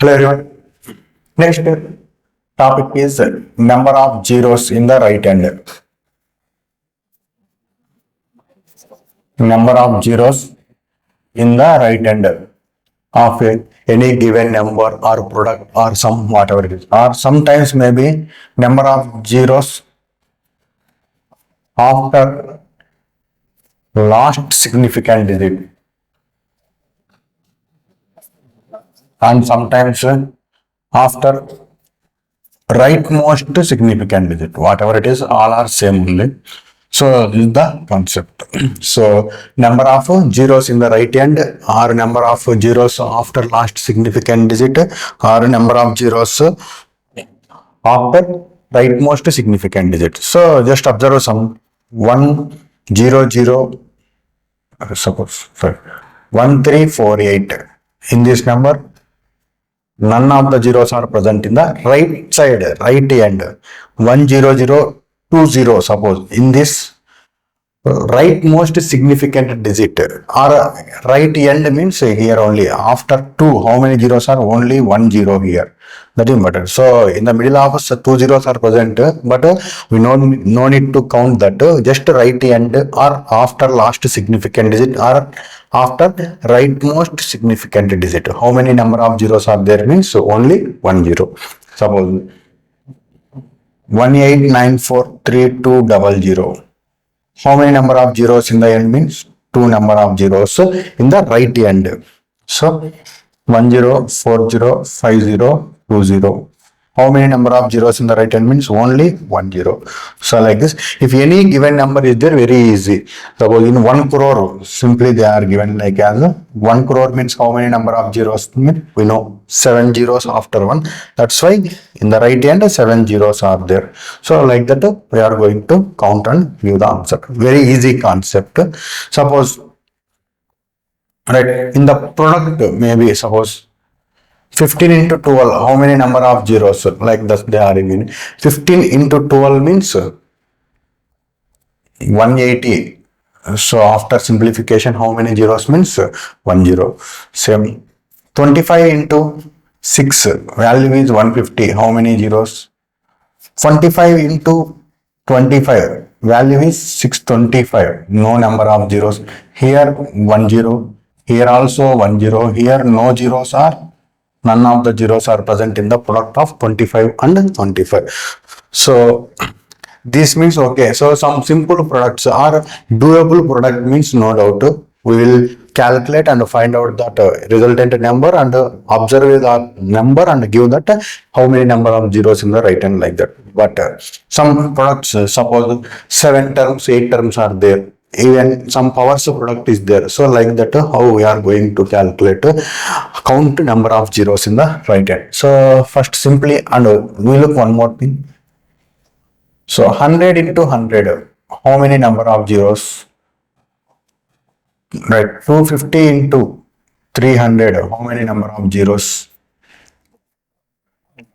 Hello everyone. Next topic is number of zeros in the right hand. Number of zeros in the right hand of any given number or product or some whatever it is. Or sometimes maybe number of zeros after last significant digit. And sometimes after rightmost significant digit, whatever it is, all are same only. So this is the concept. So number of zeros in the right hand or number of zeros after last significant digit or number of zeros after rightmost significant digit. So just observe some 1 0 0 suppose 1348. In this number none of the zeros are present in the right side, right hand. 10020 suppose. In this rightmost significant digit or right end means here only after 2, how many zeros are? Only 1 0 here. That is important. So in the middle of us 2 zeros are present, but we no need to count that. Just right end or after last significant digit or after rightmost significant digit. How many number of zeros are there means only 1 0. Suppose 18943200. How many number of zeros in the end means 2 number of zeros in the right end. So 10405020. How many number of zeros in the right hand means only 1 0. So like this, if any given number is there, very easy. Suppose in 1 crore, simply they are given like as 1 crore means how many number of zeros? We know 7 zeros after 1. That's why in the right hand 7 zeros are there. So like that we are going to count and give the answer. Very easy concept. Suppose right in the product maybe suppose 15 into 12, how many number of zeros? Like this they are given. 15 into 12 means 180. So after simplification, how many zeros means 1 0. Same. 25 into 6, value is 150. How many zeros? 25 into 25, value is 625. No number of zeros. Here 1 0. Here also 1 0. Here no zeros are. None of the zeros are present in the product of 25 and 25. So this means okay. So some simple products are doable product means no doubt. We will calculate and find out that resultant number and observe that number and give that how many number of zeros in the right hand like that. But some products suppose 7 terms, 8 terms are there. Even some powers product is there. So like that how we are going to calculate count number of zeros in the right hand. So first simply and we look one more thing. So 100 into 100, how many number of zeros? Right, 250 into 300, how many number of zeros?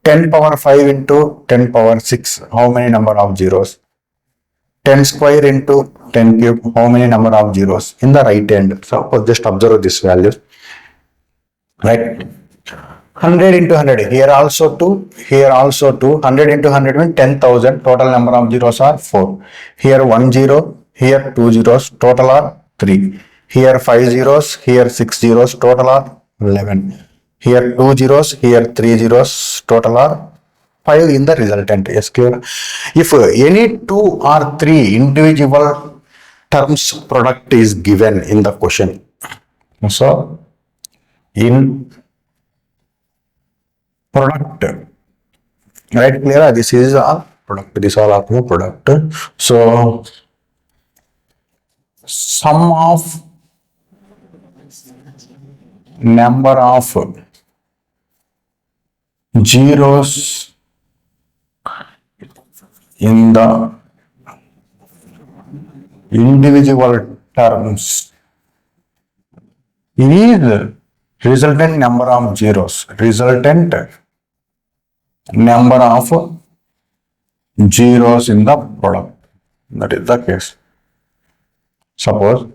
10 power 5 into 10 power 6, how many number of zeros? 10 square into 10 cube, how many number of zeros? In the right hand. So just observe this values. Right. 100 into 100, here also 2, here also 2. 100 into 100 means 10,000. Total number of zeros are 4. Here 1 0, here 2 zeros, total are 3. Here 5 zeros, here 6 zeros, total are 11. Here 2 zeros, here 3 zeros, total are 5 in the resultant. Yes, clear? If any 2 or 3 individual terms product is given in the question, so in product, right, clear? This is a product. This all are product. So sum of number of zeros in the individual terms is resultant number of zeros. Resultant number of zeros in the product. That is the case. Suppose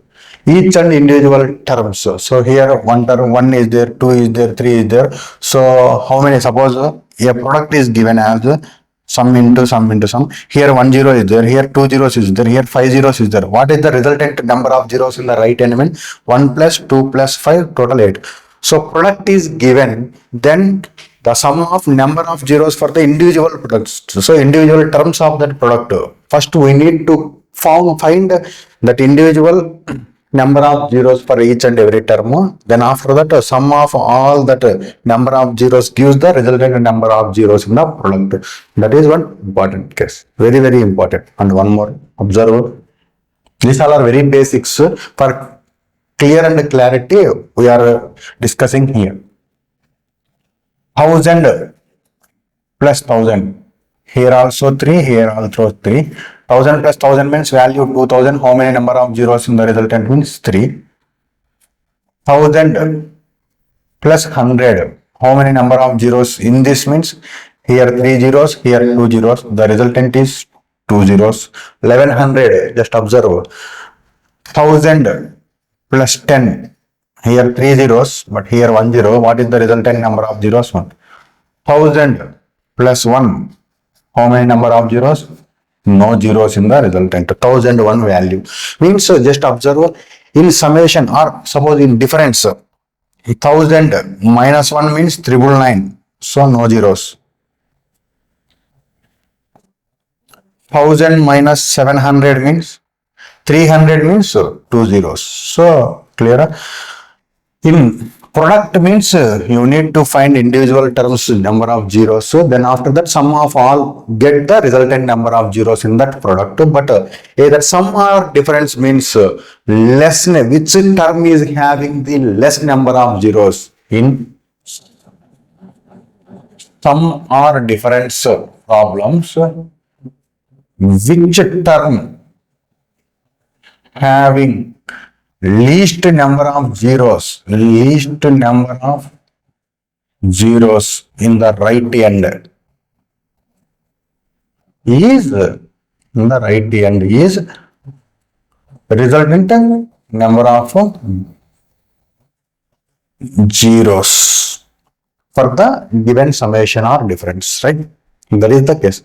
each and individual terms. So here one term, 1 is there, 2 is there, 3 is there. So how many, suppose a product is given as sum into sum into sum. Here 1 0 is there, here 2 zeros is there, here 5 zeros is there. What is the resultant number of zeros in the right element? 1 plus 2 plus 5, total 8. So product is given, then the sum of number of zeros for the individual products. So individual terms of that product. First we need to find that individual number of zeros for each and every term. Then after that sum of all that number of zeros gives the resultant number of zeros in the product. That is one important case. Very, very important. And one more, observe. These all are very basics. For clear and clarity we are discussing here. 1000 plus 1000. Here also 3, here also 3. 1000 plus 1000 means value 2000. How many number of zeros in the resultant means 3. 1000 plus 100. How many number of zeros in this means? Here 3 zeros, here 2 zeros. The resultant is 2 zeros. 1100, just observe. 1000 plus 10. Here 3 zeros, but here 1 zero. What is the resultant number of zeros? 1. 1000 plus 1. How many number of zeros? No zeros in the resultant. 1001 value. Means just observe in summation or suppose in difference. 1000 minus 1 means 999. So no zeros. 1000 minus 700 means 300 means 2 zeros. So clear? In product means you need to find individual terms number of zeros. So then after that sum of all get the resultant number of zeros in that product. But either sum or difference means less, which term is having the less number of zeros. In sum or difference problems, which term having least number of zeros in the right end is resultant number of zeros for the given summation or difference, right? That is the case.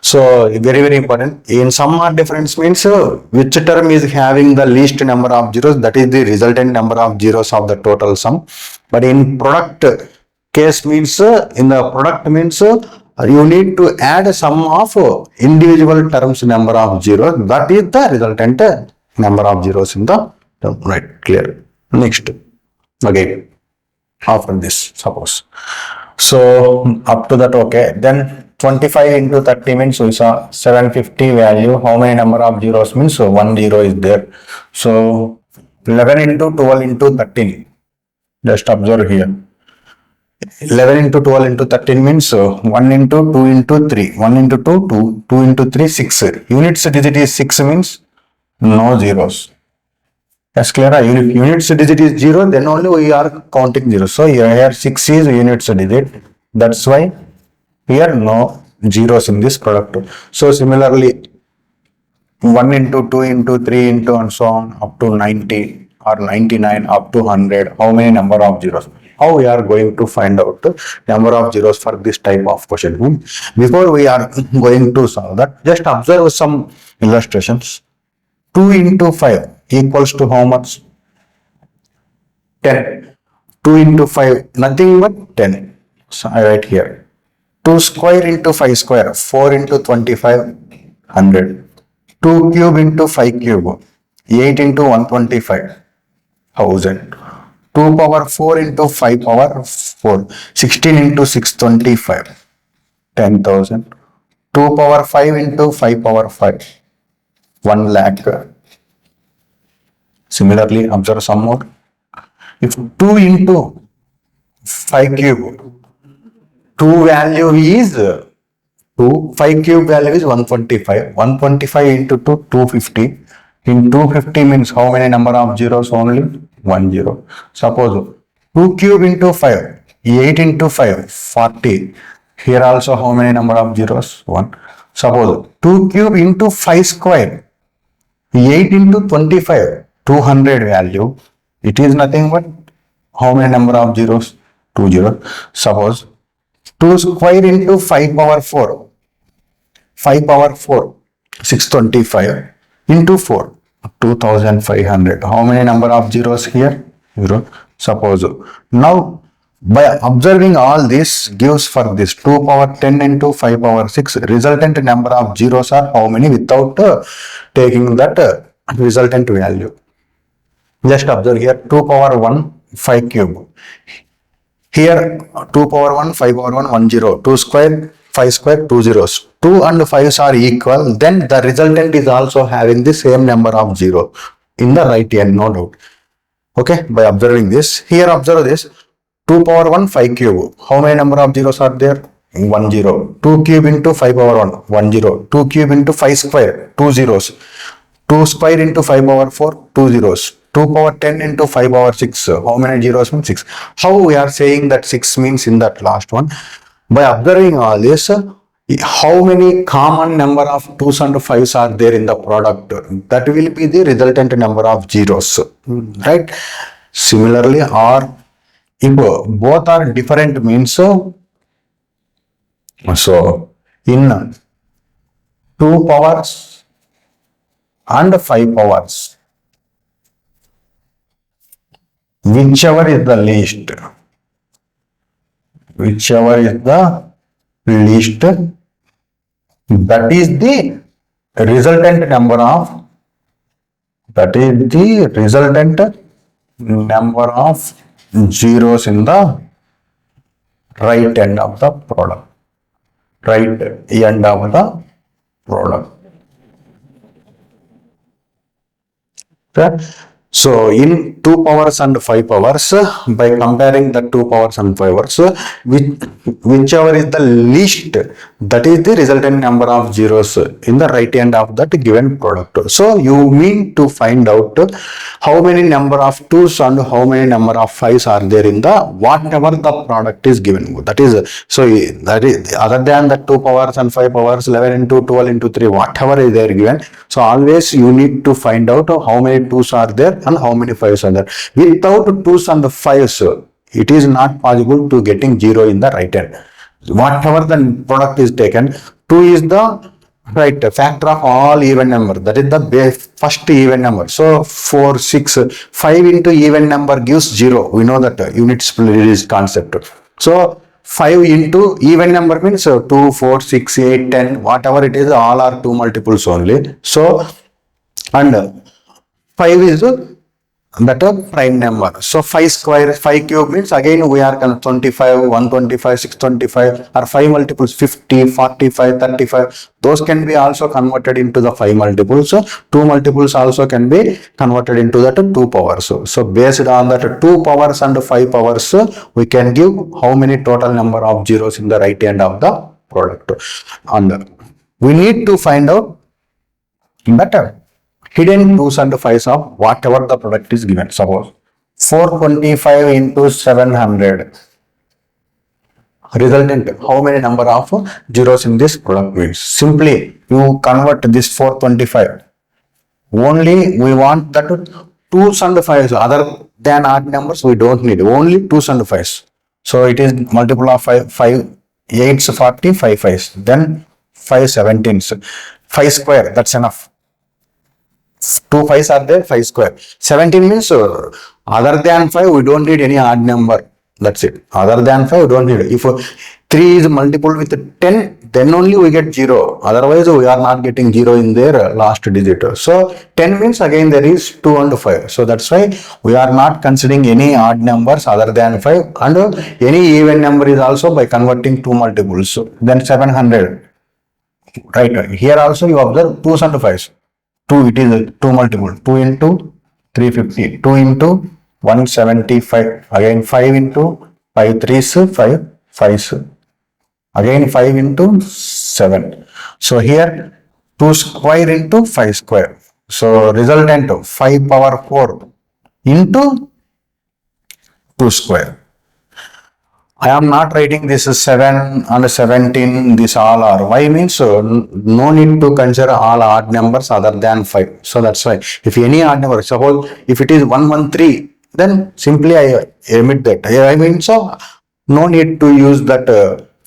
So very, very important. In sum or difference means which term is having the least number of zeros, that is the resultant number of zeros of the total sum. But in product case means in the product means you need to add sum of individual terms number of zeros, that is the resultant number of zeros in the term, right? Clear? Next, again after this, suppose. So up to that, okay. Then 25 into 30 means we saw 750 value. How many number of zeros means 1 zero is there. So 11 into 12 into 13. Just observe here. 11 into 12 into 13 means 1 into 2 into 3. 1 into 2, 2. 2 into 3, 6. Units digit is 6 means no zeros. Yes, clear? Units digit is 0, then only we are counting 0. So here 6 is units digit. That's why here no zeros in this product. So similarly 1 into 2 into 3 into and so on up to 90 or 99 up to 100. How many number of zeros? How we are going to find out the number of zeros for this type of question? Before we are going to solve that, just observe some illustrations. 2 into 5 equals to how much? 10. 2 into 5, nothing but 10. So I write here. 2 square into 5 square, 4 into 25, 100. 2 cube into 5 cube, 8 into 125, 1000. 2 power 4 into 5 power 4, 16 into 625, 10,000. 2 power 5 into 5 power 5, 1 lakh. Similarly, observe some more. If 2 into 5 cube, 2 value is 2, 5 cube value is 125. 125 into 2, 250. In 250 means how many number of zeros? Only 1 zero. Suppose 2 cube into 5, 8 into 5, 40. Here also how many number of zeros? 1. Suppose 2 cube into 5 square, 8 into 25, 200 value, it is nothing but how many number of zeros? 2 zeros. Suppose 2 square into 5 power 4. 5 power 4, 625 into 4, 2500. How many number of zeros here? 0. Suppose now by observing all this gives for this 2 power 10 into 5 power 6, resultant number of zeros are how many without taking that resultant value. Just observe here 2 power 1 5 cube. Here 2 power 1 5 power 1 1 0, 2 square 5 square 2 zeros. 2 and 5s are equal, then the resultant is also having the same number of 0 in the right hand, no doubt. Okay, by observing this, here observe this 2 power 1 5 cube. How many number of zeros are there? 1 0. 2 cube into 5 power 1 1 0. 2 cube into 5 square 2 zeros. 2 square into 5 power 4 2 zeros. 2 power 10 into 5 power 6. How many zeros means 6? How we are saying that 6 means in that last one? By observing all this, how many common number of 2s and 5s are there in the product? That will be the resultant number of zeros, right? Similarly, or if both are different means, so in 2 powers and 5 powers, whichever is the least, that is the resultant number of zeros in the right end of the product. Okay. So in 2 powers and 5 powers, by comparing the 2 powers and 5 powers, whichever is the least, that is the resultant number of zeros in the right hand of that given product. So you mean to find out how many number of 2s and how many number of 5s are there in the whatever the product is given. That is, so that is other than the 2 powers and 5 powers, 11 into 12 into 3, whatever is there given. So always you need to find out how many 2s are there and how many 5s are there. Without 2s and 5s, it is not possible to getting 0 in the right hand. Whatever the product is taken, 2 is the factor of all even number. That is the first even number. So 4, 6, 5 into even number gives 0. We know that unit split concept. So 5 into even number means 2, 4, 6, 8, 10, whatever it is, all are 2 multiples only. So, and 5 is that prime number. So 5 square, 5 cube means again we are 25, 125, 625 or 5 multiples 50, 45, 35. Those can be also converted into the 5 multiples. So 2 multiples also can be converted into that 2 powers. So based on that 2 powers and 5 powers, we can give how many total number of zeros in the right hand of the product. And we need to find out better hidden 2s and 5s of whatever the product is given. Suppose 425 into 700. Resultant, how many number of zeros in this product means? Simply, you convert this 425. Only we want that 2s and 5s. Other than odd numbers, we don't need. Only 2s and 5s. So it is multiple of 5, 8s 40, 5 5s. Then 5 17s. 5 square, that's enough. 2 5s are there, 5 square. 17 means other than 5, we don't need any odd number. That's it. Other than 5, we don't need it. If 3 is multiple with 10, then only we get 0. Otherwise, we are not getting 0 in their last digit. So 10 means again there is 2 and 5. So that's why we are not considering any odd numbers other than 5. And any even number is also by converting 2 multiples. So then 700. Right. Here also you observe 2s and 5s. 2, it is 2 multiple. 2 into 350. 2 into 175. Again 5 into 5 3s, 5 5s. Again 5 into 7. So here 2 square into 5 square. So resultant of 5 power 4 into 2 square. I am not writing this is 7 and 17, this all are. Why means no need to consider all odd numbers other than 5. So that's why. If any odd number, suppose if it is 113, then simply I omit that. I mean, so no need to use that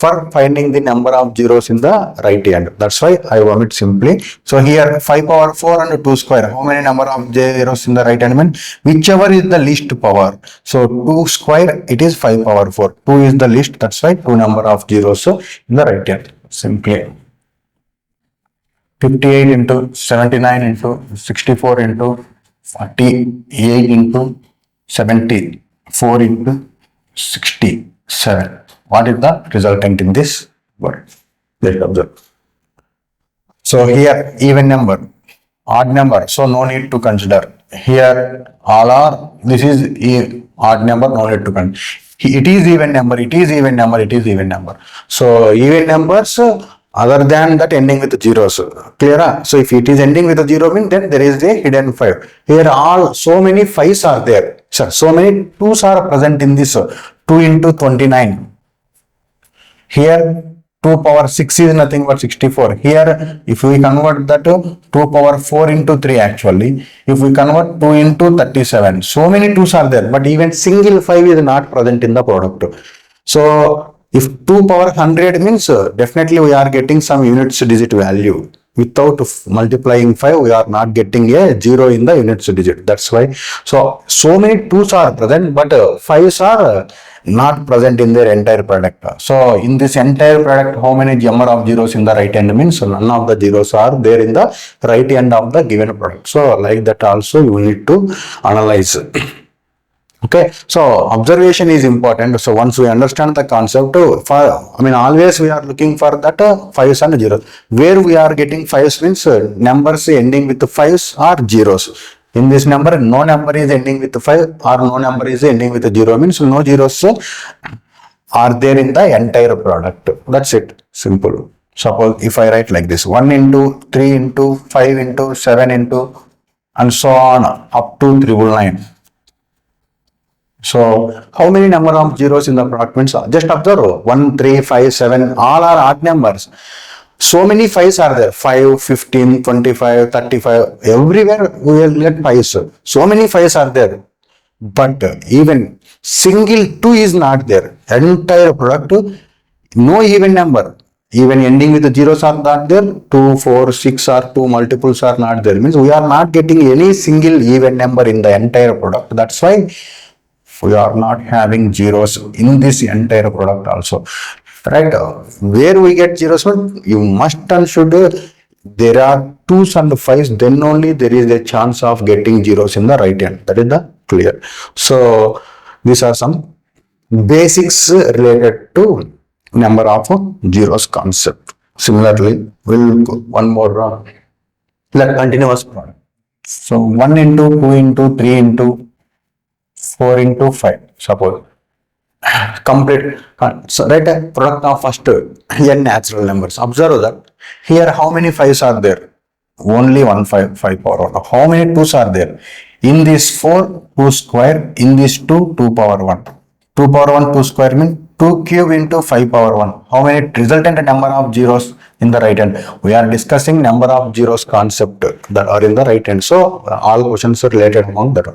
for finding the number of zeros in the right hand. That's why I omit simply. So here 5 power 4 and 2 square. How many number of zeros in the right hand? Whichever is the least power. So 2 square, it is 5 power 4. 2 is the least. That's why 2 number of zeros in the right hand. Simply 58 into 79 into 64 into 48 into 74 into 67. What is the resultant in this word? Let's observe. So here even number, odd number, so no need to consider. Here all are, this is odd number, no need to consider. It is even number, it is even number, it is even number. So even numbers other than that ending with zeros. Clear? So if it is ending with a zero means then there is a hidden 5. Here all so many 5s are there. So many 2s are present in this 2 into 29. Here 2 power 6 is nothing but 64. Here if we convert that to 2 power 4 into 3 actually, if we convert 2 into 37, so many 2's are there, but even single 5 is not present in the product. So if 2 power 100 means definitely we are getting some units digit value. Without multiplying 5, we are not getting a 0 in the units digit. That's why. So many 2's are present, but 5's are not present in their entire product. So in this entire product, how many number of zeros in the right hand means none of the zeros are there in the right hand of the given product. So like that also you need to analyze. Okay, so observation is important. So once we understand the concept, always we are looking for that 5s and zeros. Where we are getting 5s means numbers ending with 5s or zeros. In this number, no number is ending with 5 or no number is ending with 0 means no zeros are there in the entire product. That's it. Simple. Suppose if I write like this, 1 into 3 into 5 into 7 into and so on up to 999. So how many number of zeros in the product means just observe 1, 3, 5, 7 all are odd numbers. So many 5's are there, 5, 15, 25, 35, everywhere we will get 5's. So many 5's are there, but even single 2 is not there. Entire product, no even number. Even ending with the zeros are not there, 2, 4, 6 or 2 multiples are not there. Means we are not getting any single even number in the entire product. That's why we are not having zeros in this entire product also. Right? Where we get zeros, you must and should, there are 2's and 5's, then only there is a chance of getting zeros in the right hand. That is the clear. So these are some basics related to number of zeros concept. Similarly, we'll go one more continuous product. So 1 into 2 into 3 into 4 into 5, suppose complete. So write a product of first n natural numbers. Observe that here how many 5's are there? Only 1 5 power 1. How many 2's are there? In this 4, 2 square. In this 2, 2 power 1. 2 power 1, 2 square means 2 cube into 5 power 1. How many resultant number of zeros in the right hand? We are discussing number of zeros concept that are in the right hand. So all questions are related among that.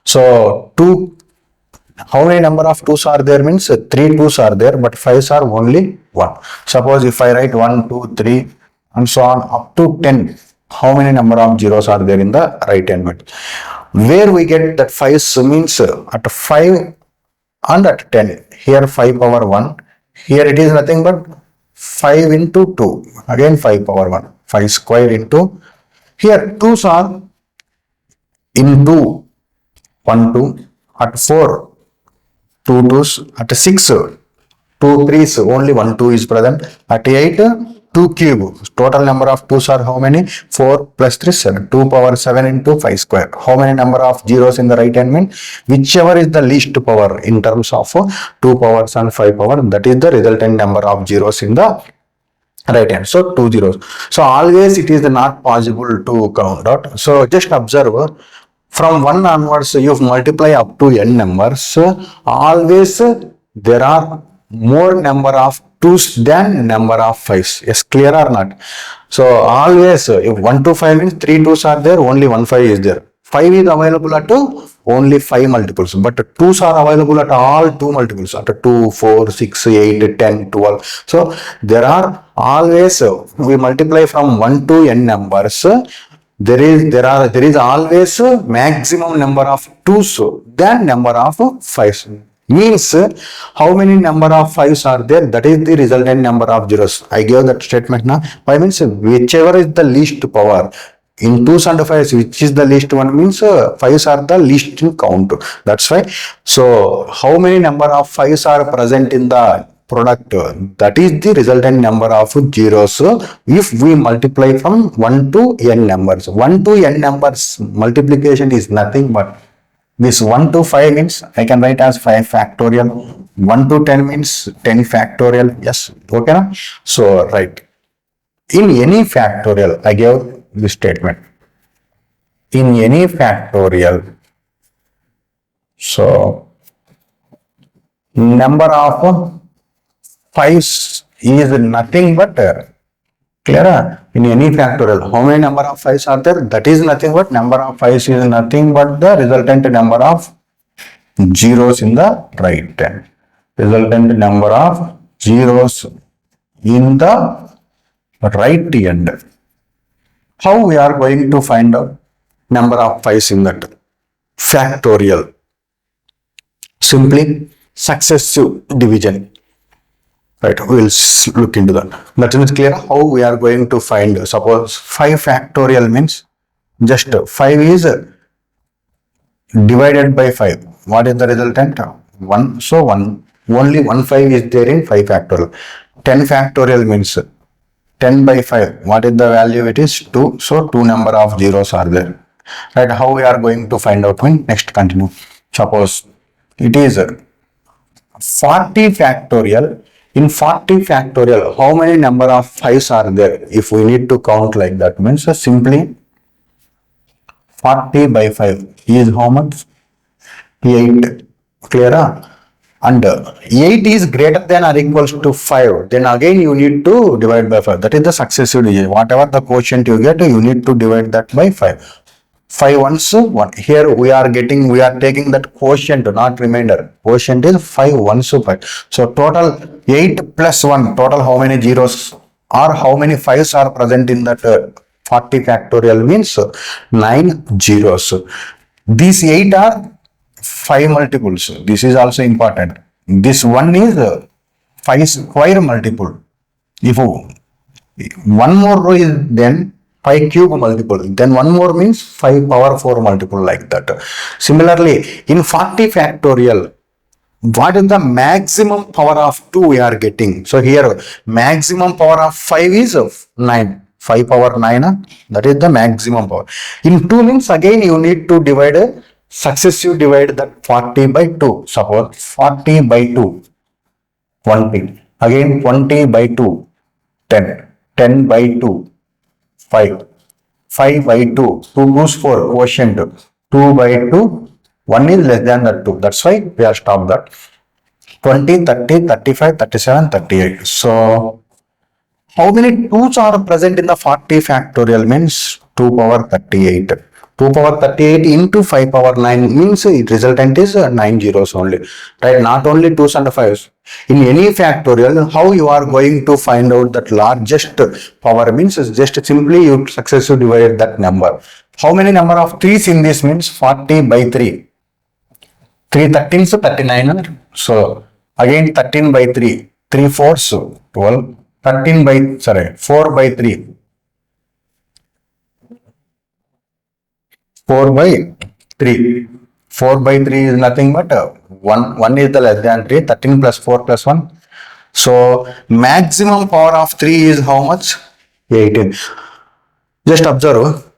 So 2, how many number of 2's are there means 3 2's are there, but 5's are only 1. Suppose if I write 1, 2, 3 and so on up to 10, how many number of zeros are there in the right hand? Where we get that 5's means at 5 and at 10. Here 5 power 1. Here it is nothing but 5 into 2. Again 5 power 1. 5 square into. Here 2's are into 1 2. At 4 2 2's. At 6 2 3's. Only 1 2 is present. At 8 2 cube. Total number of 2's are how many? 4 plus 3 7. 2 power 7 into 5 square. How many number of zeros in the right hand mean? Whichever is the least power in terms of 2 powers and 5 power, that is the resultant number of zeros in the right hand. So 2 zeros. So always it is not possible to count out. So just observe from 1 onwards you multiply up to n numbers. Always there are more number of 2's than number of 5's. Yes, clear or not? So always if 1 to 5 means 3 2's are there, only 1 5 is there. 5 is available at only 5 multiples, but 2's are available at all 2 multiples, at 2, 4, 6, 8, 10, 12. So there are always, we multiply from 1 to n numbers. There is always a maximum number of 2's than number of 5's. Means how many number of 5's are there, that is the resultant number of zeros. I gave that statement now. Why means whichever is the least power in 2's and 5's, which is the least one, means 5's are the least in count. That's why. So how many number of 5's are present in the product, that is the resultant number of zeros if we multiply from 1 to n numbers. 1 to n numbers multiplication is nothing but this. 1 to 5 means I can write as 5 factorial. 1 to 10 means 10 factorial. Yes, okay na? So right, in any factorial, I gave this statement, in any factorial, so number of 5's is nothing but clear. In any factorial, how many number of 5's are there, that is nothing but number of 5's is nothing but the resultant number of zeros in the right hand. Resultant number of zeros in the right end. How we are going to find out number of 5's in that factorial? Simply successive division. Right, we will look into that. That is clear. How we are going to find, suppose 5 factorial means just 5 is divided by 5. What is the resultant? 1. So 1, only 1 5 is there in 5 factorial. 10 factorial means 10 by 5. What is the value? It is 2. So 2 number of zeros are there. Right, how we are going to find out when next continue. Suppose it is 40 factorial. In 40 factorial, how many number of 5's are there? If we need to count like that, means simply 40 by 5 is how much? 8. Clear? And 8 is greater than or equals to 5. Then again you need to divide by 5. That is the successive division. Whatever the quotient you get, you need to divide that by 5. 5 ones 1. Here we are taking that quotient, not remainder. Quotient is 5 ones 5. So total 8 plus 1. Total how many zeros or how many 5's are present in that 40 factorial means 9 zeros. These 8 are 5 multiples. This is also important. This one is 5 square multiple. If one more row is then 5 cube multiple, then one more means 5 power 4 multiple, like that. Similarly, in 40 factorial, what is the maximum power of 2 we are getting? So here maximum power of 5 is 9. 5 power 9, that is the maximum power. In 2 means again you need to divide, successive divide that 40 by 2. Suppose 40 by 2, 20. Again 20 by 2, 10. 10 by 2, 5. 5 by 2, 2 goes 4, quotient 2 by 2, 1 is less than that 2. That's why we have stopped that. 20, 30, 35, 37, 38. So, how many 2's are present in the 40 factorial means 2 power 38. 2 power 38 into 5 power 9 means resultant is 9 zeros only. Right? Not only 2's and 5's. In any factorial, how you are going to find out that largest power means just simply you successively divide that number. How many number of 3's in this means 40 by 3. 3 13's 39. So again 13 by 3. 3 4's 12. 4 by 3. 4 by 3. 4 by 3 is nothing but 1. 1 is the less than 3. 13 plus 4 plus 1. So maximum power of 3 is how much? 18. Just observe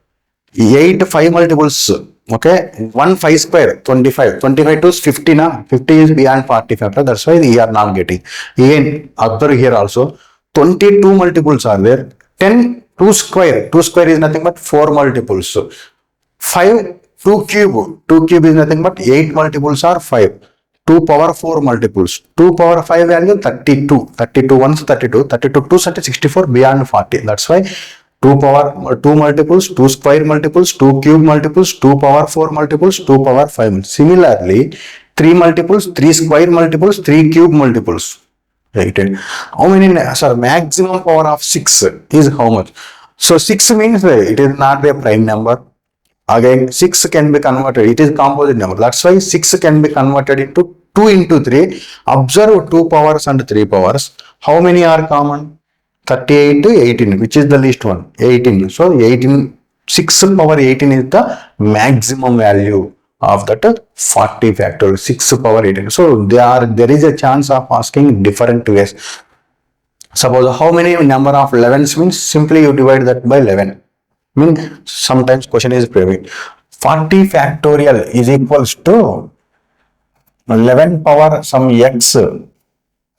8 5 multiples. Okay, 1 5 square 25. 25 to 50 na. 50 is beyond 40 factor. That's why we are not getting. Again observe here also 22 multiples are there. 10 2 square. 2 square is nothing but 4 multiples. 5 2 cube. 2 cube is nothing but 8 multiples are 5. 2 power 4 multiples. 2 power 5 value 32. 32 ones 32. 32 2 64 beyond 40. That's why 2 power 2 multiples, 2 square multiples, 2 cube multiples, 2 power 4 multiples, 2 power 5 multiples. Similarly, 3 multiples, 3 square multiples, 3 cube multiples. Right. How many, sir, maximum power of 6 is how much? So 6 means it is not a prime number. Again, 6 can be converted. It is composite number. That's why 6 can be converted into 2 into 3. Observe 2 powers and 3 powers. How many are common? 38 to 18. Which is the least one? 18. So 18, 6 power 18 is the maximum value of that 40 factorial. 6 power 18. So there is a chance of asking different ways. Suppose how many number of 11s means simply you divide that by 11. Sometimes question is private. 40 factorial is equals to 11 power some x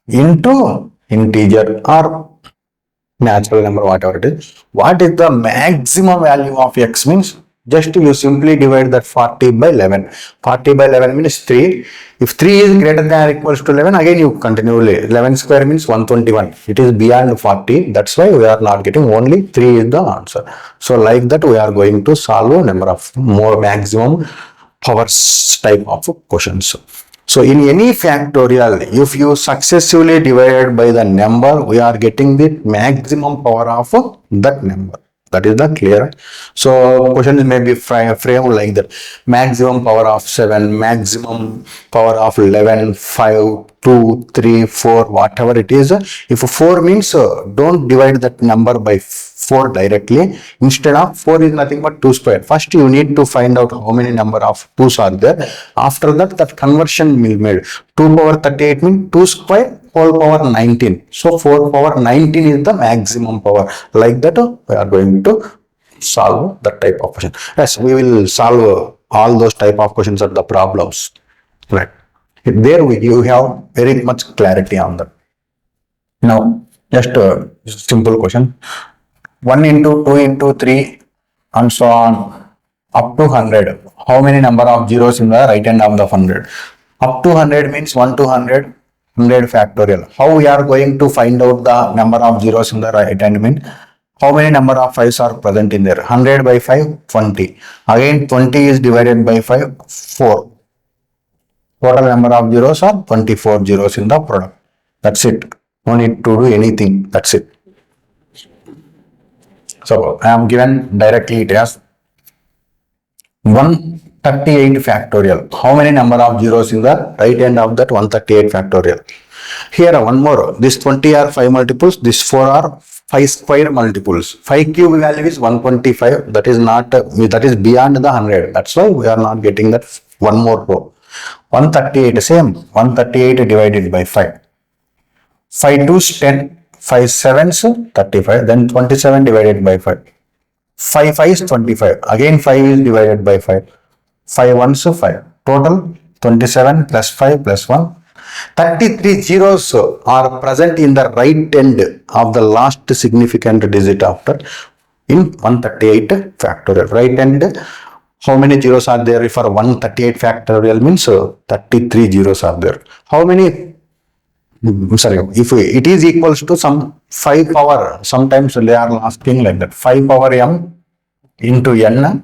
into integer or natural number, whatever it is. What is the maximum value of x means? Just you simply divide that 40 by 11. 40 by 11 means 3. If 3 is greater than or equals to 11, again you continually. 11 square means 121. It is beyond 40. That's why we are not getting, only 3 is the answer. So like that we are going to solve a number of more maximum powers type of questions. So in any factorial, if you successively divided by the number, we are getting the maximum power of that number. That is the clear. So questions may be framed like that. Maximum power of 7, maximum power of 11, 5, 2, 3, 4, whatever it is. If 4 means, don't divide that number by 4 directly. Instead of 4 is nothing but 2 square. First you need to find out how many number of 2's are there. After that conversion will be made. 2 power 38 means 2 square whole power 19. So 4 power 19 is the maximum power. Like that we are going to solve that type of question. Yes, we will solve all those type of questions at the problems. Right. There you have very much clarity on that. Now, just a simple question. 1 into 2 into 3 and so on up to 100. How many number of zeros in the right hand of the 100? Up to 100 means 1 to 100, 100 factorial. How we are going to find out the number of zeros in the right hand mean? How many number of 5's are present in there? 100 by 5, 20. Again 20 is divided by 5, 4. Total number of zeros are 24 zeros in the product. That's it. No need to do anything. That's it. So I am given directly it as 138 factorial. How many number of zeros in the right hand of that 138 factorial? Here one more. This 20 are 5 multiples. This 4 are 5 square multiples. 5 cube value is 125. That is not, that is beyond the 100. That's why we are not getting that one more row. 138 same. 138 divided by 5. 5 2's 10. 5 7's 35, then 27 divided by 5. 5 5's 25, again 5 is divided by 5. 5 1's 5. Total 27 plus 5 plus 1. 33 zeros are present in the right end of the last significant digit after in 138 factorial. Right end, how many zeros are there for 138 factorial means 33 zeros are there. How many? Sorry, if it is equals to some 5 power, sometimes they are asking like that, 5 power m into n,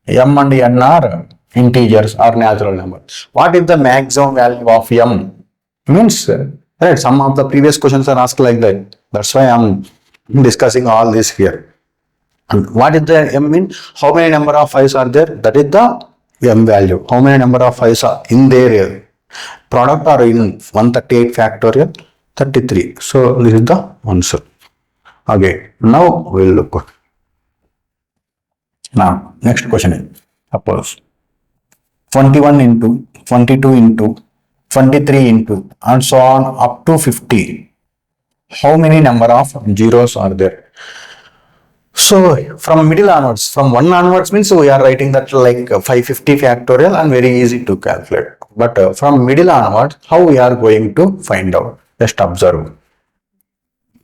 m and n are integers or natural numbers. What is the maximum value of m? Means, right, some of the previous questions are asked like that. That's why I am discussing all this here. And what is the m mean? How many number of 5's are there? That is the m value. How many number of 5's are in there? Product or in 138 factorial 33. So this is the answer. Okay, now we will look. Now next question is, suppose 21 into 22 into 23 into and so on up to 50. How many number of zeros are there? So from middle onwards, from 1 onwards means we are writing that like 550 factorial and very easy to calculate. But from middle onwards, how we are going to find out? Just observe.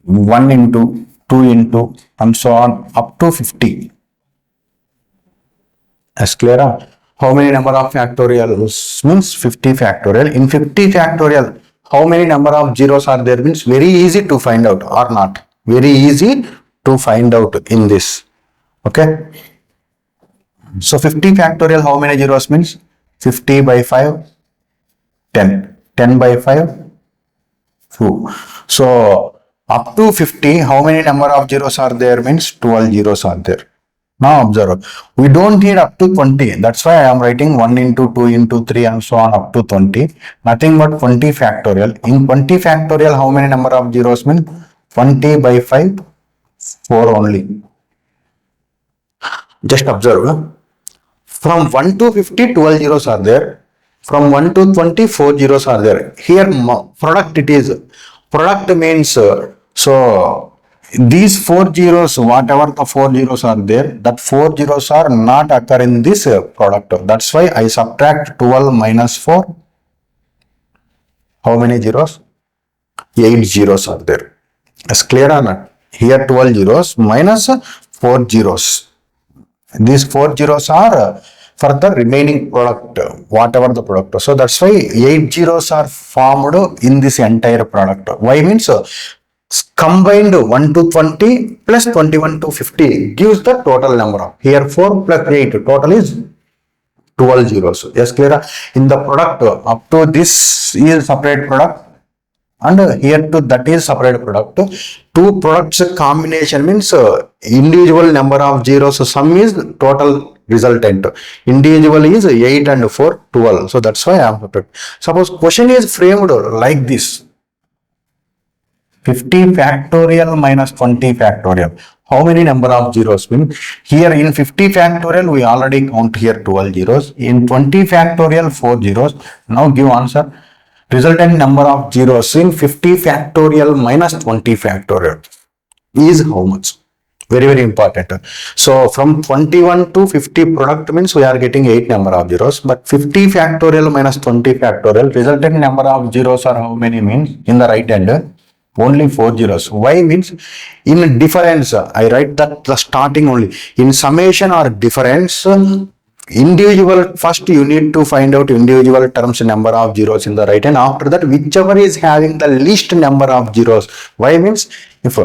1 into 2 into and so on up to 50. As clear? How many number of factorials means 50 factorial. In 50 factorial, how many number of zeros are there means very easy to find out or not. Very easy to find out in this. Okay. So 50 factorial, how many zeros means 50 by 5, 10. 10 by 5, 2. So up to 50, how many number of zeros are there means 12 zeros are there. Now observe, we don't need up to 20. That's why I am writing 1 into 2 into 3 and so on up to 20. Nothing but 20 factorial. In 20 factorial, how many number of zeros mean 20 by 5, 4 only. Just observe. From 1 to 50, 12 zeros are there. From 1 to 20, 4 zeros are there. Here product it is. Product means, so these 4 zeros, whatever the 4 zeros are there, that 4 zeros are not occur in this product. That's why I subtract 12 minus 4. How many zeros? 8 zeros are there. Is clear or not? Here 12 zeros minus 4 zeros. These 4 zeros are for the remaining product, whatever the product. So that's why 8 zeros are formed in this entire product. Why means combined 1 to 20 plus 21 to 50 gives the total number. Here 4 plus 8 total is 12 zeros. Yes, clear? In the product up to this is separate product and here to that is separate product. Two products combination means individual number of zeros sum is total resultant. Individual is 8 and 4, 12. So that's why I am separate. Suppose question is framed like this. 50 factorial minus 20 factorial. How many number of zeros mean? Here in 50 factorial we already count here 12 zeros. In 20 factorial 4 zeros. Now give answer. Resultant number of zeros in 50 factorial minus 20 factorial is how much? Very, very important. So from 21 to 50 product means we are getting 8 number of zeros, but 50 factorial minus 20 factorial resultant number of zeros are how many means in the right hand? Only 4 zeros. Why means in difference, I write that the starting only. In summation or difference, individual, first you need to find out individual terms number of zeros in the right hand. After that, whichever is having the least number of zeros. Why means if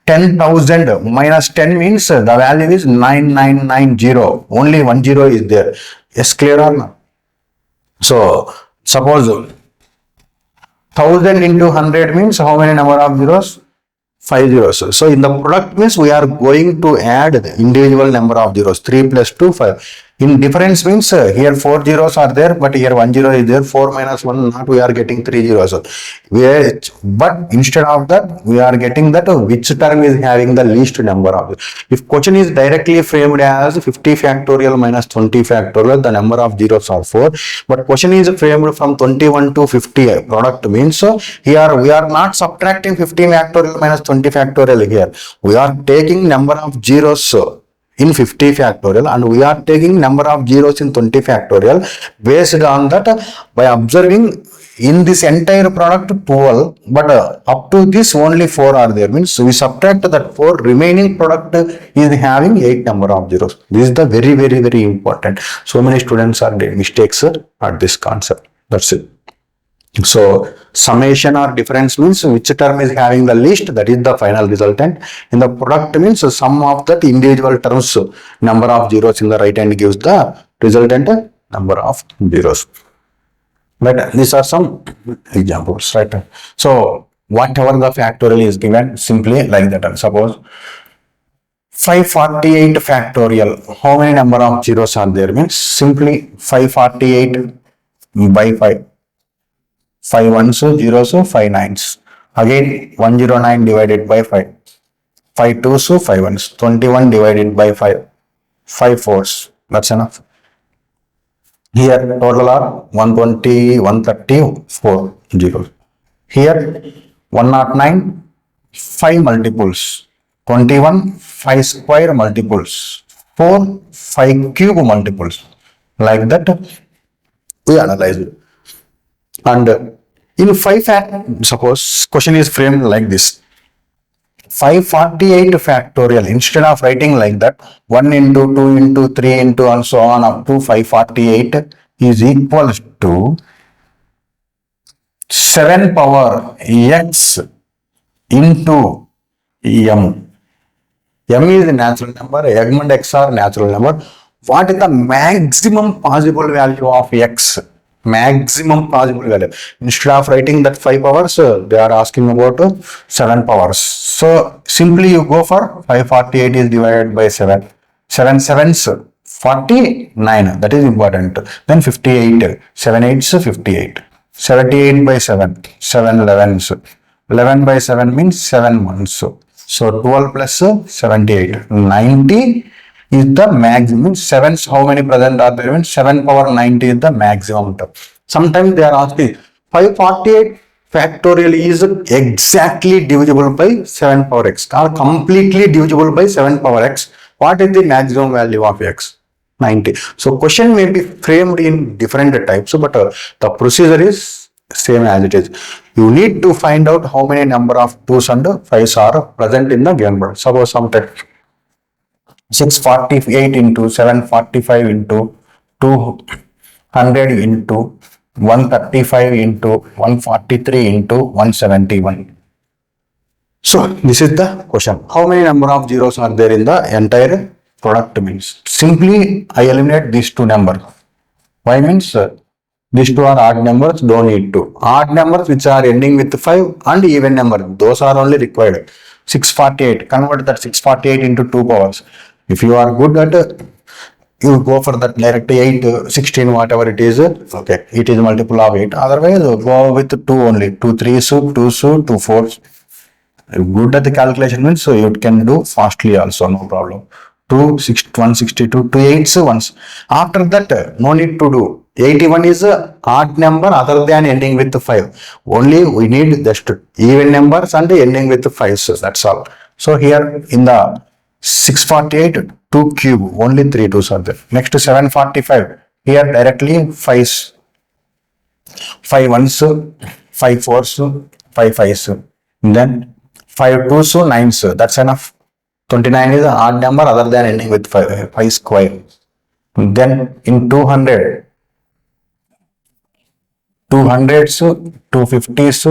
10,000 minus 10 means the value is 9990. Only 1 zero is there. Yes, clear or not? So suppose 1000 into 100 means how many number of zeros? 5 zeros. So in the product means we are going to add the individual number of zeros. 3 plus 2, 5. In difference means here 4 zeros are there, but here 1 zero is there. 4 minus 1, not we are getting 3 zeros. But instead of that, we are getting that which term is having the least number of. If question is directly framed as 50 factorial minus 20 factorial, the number of zeros are 4. But question is framed from 21 to 50 product means here we are not subtracting 50 factorial minus 20 factorial here. We are taking number of zeros in 50 factorial and we are taking number of zeros in 20 factorial. Based on that, by observing in this entire product 12, but up to this only 4 are there, means we subtract that 4, remaining product is having 8 number of zeros. This is the very, very, very important. So many students are doing mistakes at this concept. That's it. So summation or difference means which term is having the least, that is the final resultant. In the product means sum of that individual terms number of zeros in the right hand gives the resultant number of zeros. But these are some examples, right? So whatever the factorial is given, simply like that. Suppose 548 factorial, how many number of zeros are there means simply 548 by 5. 5 ones, 0s, 5 nines. Again 109 divided by 5. 5 twos, 5 ones. 21 divided by 5. 5 fours. That's enough. Here total are 120, 134 zeros. Here 109, 5 multiples. 21, 5 square multiples. 4, 5 cube multiples. Like that we analyze it. And in 5 suppose question is framed like this. 548 factorial, instead of writing like that, 1 into 2 into 3 into and so on up to 548 is equals to 7 power x into m. M is the natural number, m and x are natural number. What is the maximum possible value of x? Maximum possible value. Instead of writing that 5 powers, they are asking about 7 powers. So simply you go for 548 is divided by 7. 7 sevens 49. That is important. Then 58. 7 eights 58. 78 by 7. 7 elevens. 11 by 7 means 7 ones. So 12 plus 78. 90 is the maximum. Sevens, how many present are there? 7 power 90 is the maximum term. Sometimes they are asking 548 factorial is exactly divisible by 7 power x or completely divisible by 7 power x. What is the maximum value of x? 90. So question may be framed in different types, but the procedure is same as it is. You need to find out how many number of 2's and 5's are present in the given product. Suppose something 648 into 745 into 200 into 135 into 143 into 171. So this is the question. How many number of zeros are there in the entire product means? Simply I eliminate these two numbers. Why means these two are odd numbers, don't need to. Odd numbers which are ending with 5 and even number, those are only required. 648, convert that 648 into 2 powers. If you are good at you go for that direct 8, 16, whatever it is, okay, it is multiple of 8. Otherwise, go with 2 only. 2 3s, 2s, 2 4s. Good at the calculation means so you can do fastly also, no problem. 2, 6, 162, 2 8s once. After that, no need to do. 81 is a odd number other than ending with 5. Only we need just even numbers and ending with 5s. That's all. So here in the 648, 2 cube, only 3 2's are there. Next to 745, here directly 5's, 5 1's, 5 4's, 5 5's. Then 5 2's, 9's. That's enough. 29 is an odd number other than ending with 5 square. Then in 200, 200's, 250's,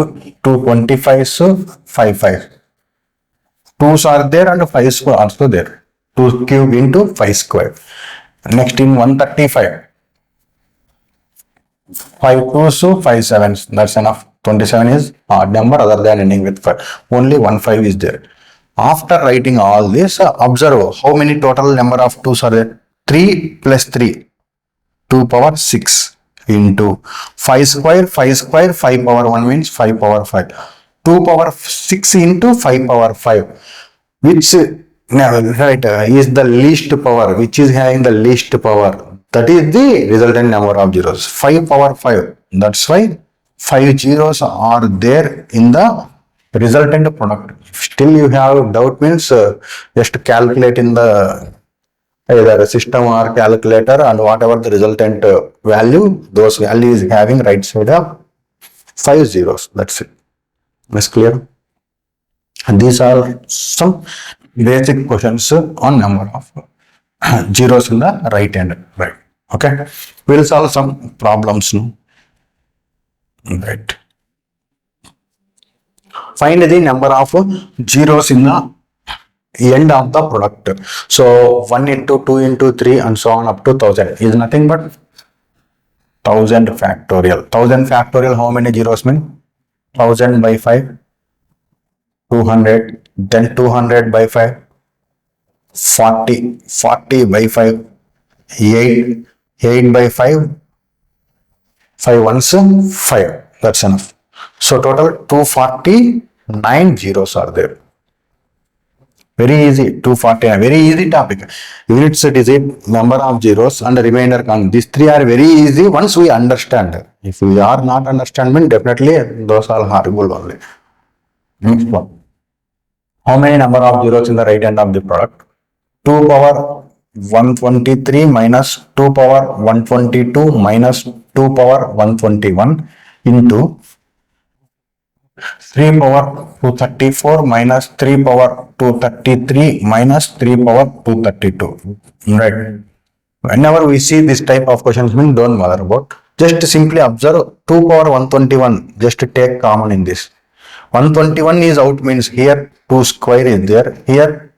225's, 5 5. 2's are there and 5's are also there. 2 cube into 5 square. Next in 135. 5 2's, 5 7's. That's enough. 27 is odd number other than ending with 5. Only 1 5 is there. After writing all this, observe how many total number of 2's are there. 3 plus 3. 2 power 6 into 5 square, 5 square, 5 power 1 means 5 power 5. 2 power 6 into 5 power 5, which is the least power, which is having the least power. That is the resultant number of zeros. 5 power 5. That's why 5 zeros are there in the resultant product. Still you have doubt means just calculate in the either a system or calculator and whatever the resultant value, those values having right side of 5 zeros. That's it. Is clear? And these are some basic questions on number of zeros in the right hand. Right. Okay. We'll solve some problems now. Right. Find the number of zeros in the end of the product. So 1 into 2 into 3 and so on up to 1000 is nothing but 1000 factorial. 1000 factorial, how many zeros mean? 1000 by 5, 200, then 200 by 5, 40, 40 by 5, 8, 8 by 5, 5 ones, 5. That's enough. So total 249 zeros are there. Very easy, 249, very easy topic. Units digit, number of zeros and remainder count. These three are very easy once we understand. If we are not understanding, definitely those are horrible only. Next one. How many number of zeros in the right hand of the product? 2 power 123 minus 2 power 122 minus 2 power 121 into 3 power 234 minus 3 power 233 minus 3 power 232. Right. Whenever we see this type of questions, don't bother about. Just simply observe 2 power 121. Just take common in this. 121 is out means here 2 square is there. Here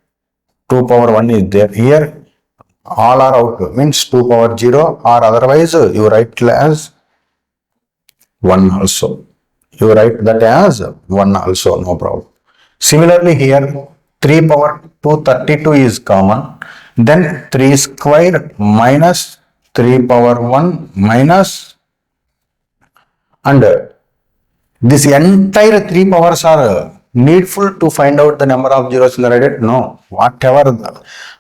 2 power 1 is there. Here all are out means 2 power 0, or otherwise you write as 1 also. You write that as 1 also, no problem. Similarly here 3 power 232 is common. Then 3 square minus 3 power 1 minus, and this entire 3 powers are needful to find out the number of zeros in the right? No. Whatever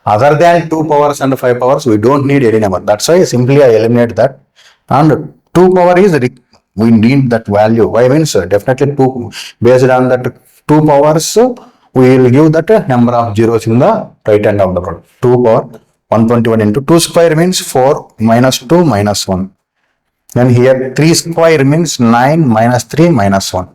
other than 2 powers and 5 powers, we don't need any number. That's why simply I eliminate that. And 2 power is we need that value. Why means definitely 2 based on that 2 powers we will give that number of zeros in the right hand of the product. 2 power 121 into 2 square means 4 minus 2 minus 1. Then here 3 square means 9 minus 3 minus 1.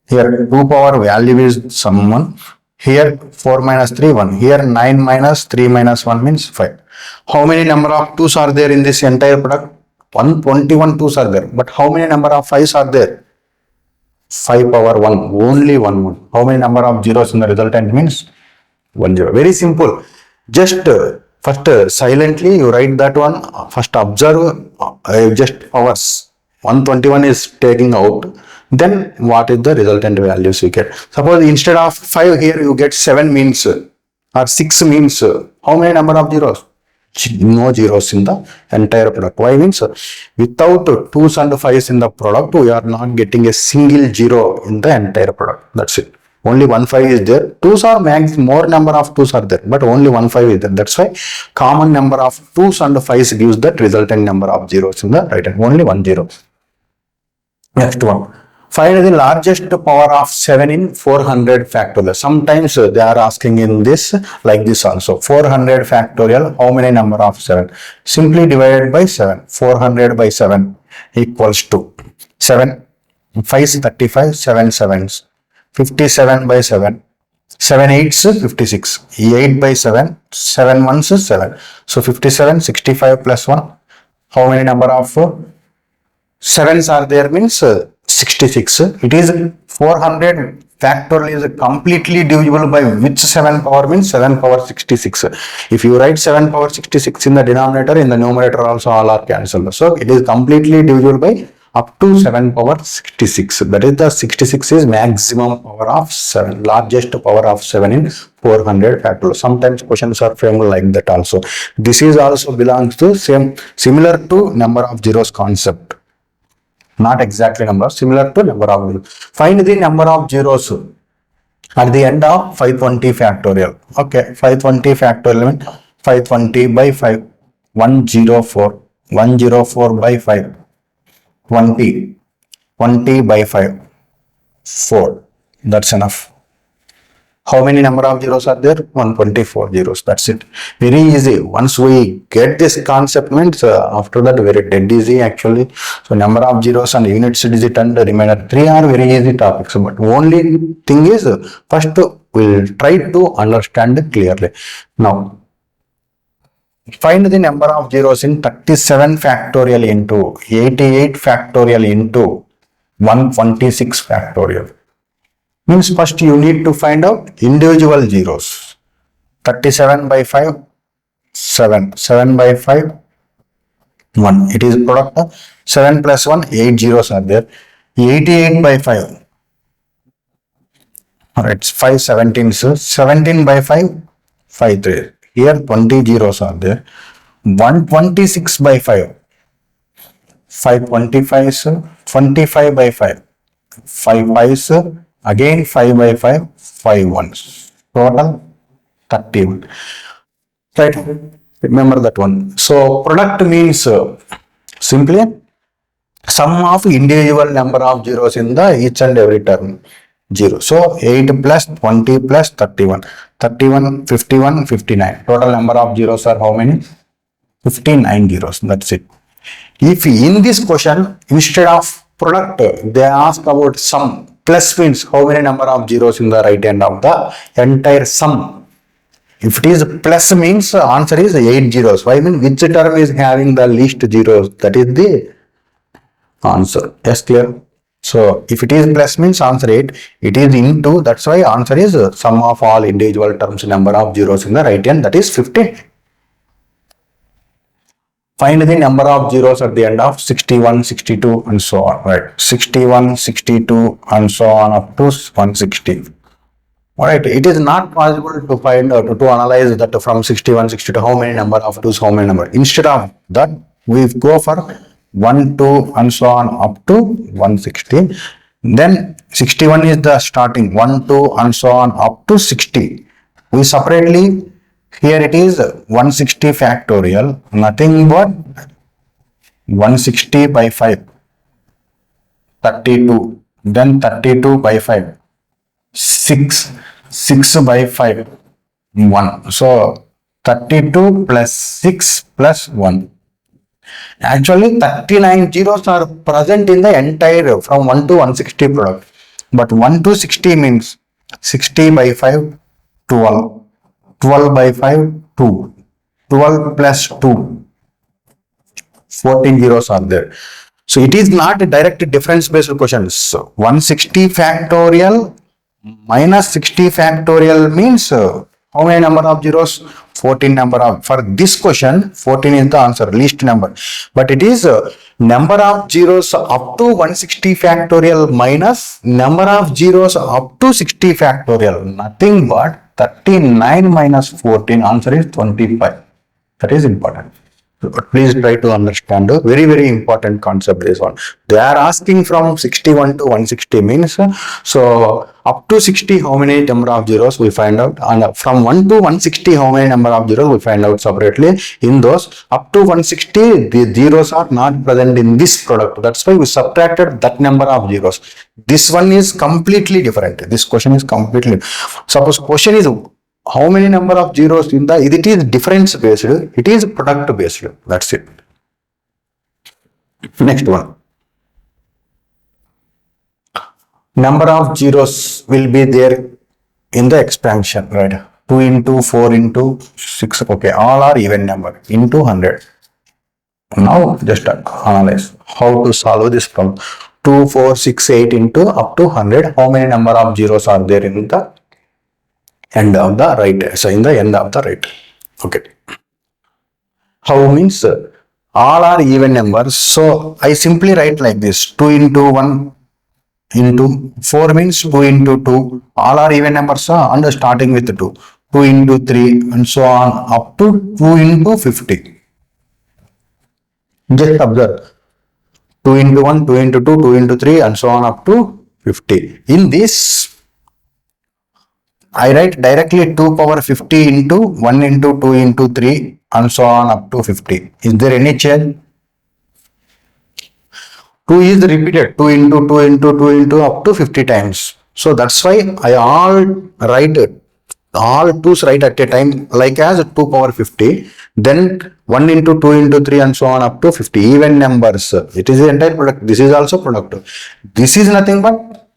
Here 2 power value is some 1. Here 4 minus 3 1. Here 9 minus 3 minus 1 means 5. How many number of 2's are there in this entire product? 121 2's are there. But how many number of 5's are there? 5 power 1. Only 1 1. How many number of zeros in the resultant means? 1 0. Very simple. Just first silently you write that one. First observe just powers. 121 is taking out. Then what is the resultant values you get? Suppose instead of 5 here you get 7 means, or 6 means, how many number of zeros? No zeros in the entire product. Why means without 2's and 5's in the product we are not getting a single zero in the entire product. That's it. Only 1 5 is there. 2's are max, more number of 2's are there, but only 1 5 is there. That's why common number of 2's and 5's gives that resultant number of zeros in the right hand. Only 1 0. Next one. Find the largest power of 7 in 400 factorial. Sometimes they are asking in this like this also. 400 factorial, how many number of 7? Simply divided by 7. 400 by 7 equals to 7. 5 is 35, 7 7s. 57 by 7. 7 8s 56. 8 by 7. 7 1s 7. So 57, 65 plus 1. How many number of 7's are there means 66. It is 400 factorial is completely divisible by which 7 power means 7 power 66. If you write 7 power 66 in the denominator, in the numerator also all are cancelled. So it is completely divisible by up to 7 power 66. That is the 66 is maximum power of 7, largest power of 7 in 400 factorial. Sometimes questions are framed like that also. This is also belongs to similar to number of zeros concept. Not exactly number, similar to number of zeros. Find the number of zeros at the end of 520 factorial. Okay, 520 factorial means 520 by 5, 104. 104 by 5, 20. 20 by 5, 4. That's enough. How many number of zeros are there? 124 zeros. That's it. Very easy. Once we get this concept means after that very dead easy actually. So number of zeros and units digit and remainder 3 are very easy topics. But only thing is first we'll try to understand clearly. Now find the number of zeros in 37 factorial into 88 factorial into 126 factorial. Means first you need to find out individual zeros. 37 by 5, 7. 7 by 5, 1. It is product of 7 plus 1, 8 zeros are there. 88 by 5. Alright, 5 17s. 17 by 5, 5 3. Here 20 zeros are there. 126 by 5. 5 25s. 25 by 5. 5 5s. Again 5 by 5, 5 ones. Total 31. Right? Remember that one. So product means simply sum of individual number of zeros in the each and every term. 0. So 8 plus 20 plus 31. 31, 51, 59. Total number of zeros are how many? 59 zeros. That's it. If in this question, instead of product, they ask about sum. Plus means how many number of zeros in the right hand of the entire sum. If it is plus means answer is 8 zeros. Why mean which term is having the least zeros? That is the answer. Yes, clear? So if it is plus means answer 8, it is into, that's why answer is sum of all individual terms number of zeros in the right hand, that is 15. Find the number of zeros at the end of 61, 62 and so on, right? 61, 62 and so on up to 160. Alright, it is not possible to find out, to analyze that from 61, 62, how many number of 2's, how many number. Instead of that, we go for 1, 2 and so on up to 160. Then 61 is the starting, 1, 2 and so on up to 60. We separately, here it is 160 factorial, nothing but 160 by 5, 32, then 32 by 5, 6 by 5, 1. So 32 plus 6 plus 1. Actually 39 zeros are present in the entire from 1 to 160 product. But 1 to 60 means 60 by 5, 12. 12 by 5, 2. 12 plus 2. 14 zeros are there. So it is not a direct difference based question. So 160 factorial minus 60 factorial means how many number of zeros? 14 number of. For this question, 14 is the answer, least number. But it is number of zeros up to 160 factorial minus number of zeros up to 60 factorial. Nothing but 39 minus 14, answer is 25. That is important. Please try to understand. Very, very important concept this one. They are asking from 61 to 160 means, so up to 60 how many number of zeros we find out, and from 1 to 160 how many number of zeros we find out separately. In those up to 160 the zeros are not present in this product. That's why we subtracted that number of zeros. This one is completely different. This question is completely, suppose question is how many number of zeros in the, it is difference based, it is product based. That's it. Next one. Number of zeros will be there in the expansion, right? 2 into 4 into 6. Okay, all are even number into 100. Now just analyze how to solve this problem. 2, 4, 6, 8 into up to 100. How many number of zeros are there in the end of the right? So in the end of the right. Okay. How means all are even numbers. So I simply write like this: 2 into 1 into 4 means 2 into 2. All are even numbers and starting with 2. 2 into 3 and so on up to 2 into 50. Just observe. 2 into 1, 2 into 2, 2 into 3 and so on up to 50. In this, I write directly 2 power 50 into 1 into 2 into 3 and so on up to 50. Is there any change? 2 is repeated, 2 into 2 into 2 into up to 50 times. So that's why I all 2's write at a time like as 2 power 50. Then 1 into 2 into 3 and so on up to 50. Even numbers. It is the entire product. This is also product. This is nothing but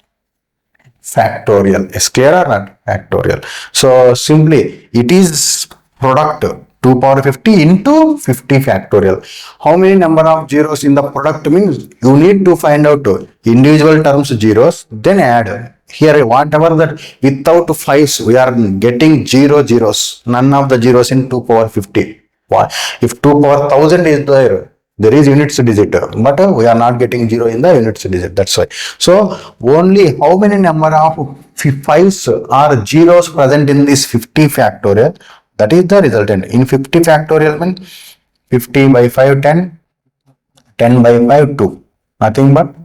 factorial. Is clear or not? Factorial. So simply it is product 2 power 50 into 50 factorial. How many number of zeros in the product means you need to find out individual terms zeros, then add. Here whatever that without 5's we are getting 0 zeros. None of the zeros in 2 power 50. If 2 power 1000 is there is units digit, but we are not getting 0 in the units digit. That's why. So only how many number of 5's or zeros present in this 50 factorial, that is the resultant. In 50 factorial means 50 by 5 10, 10 by 5 2. Nothing but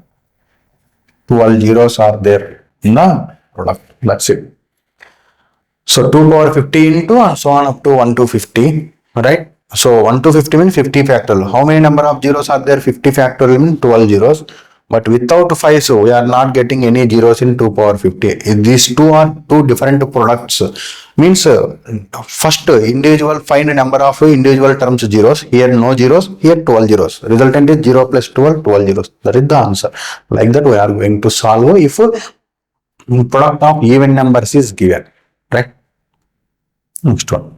12 zeros are there in the product. That's it. So 2 power 50 into and so on up to 1 to 50, right? So 1 to 50 means 50 factorial. How many number of zeros are there? 50 factorial means 12 zeros. But without 5, so we are not getting any zeros in 2 power 50. If these two are two different products, means first individual find number of individual terms zeros. Here no zeros, here 12 zeros. Resultant is 0 plus 12, 12 zeros. That is the answer. Like that we are going to solve if Product of even numbers is given, right? Next one.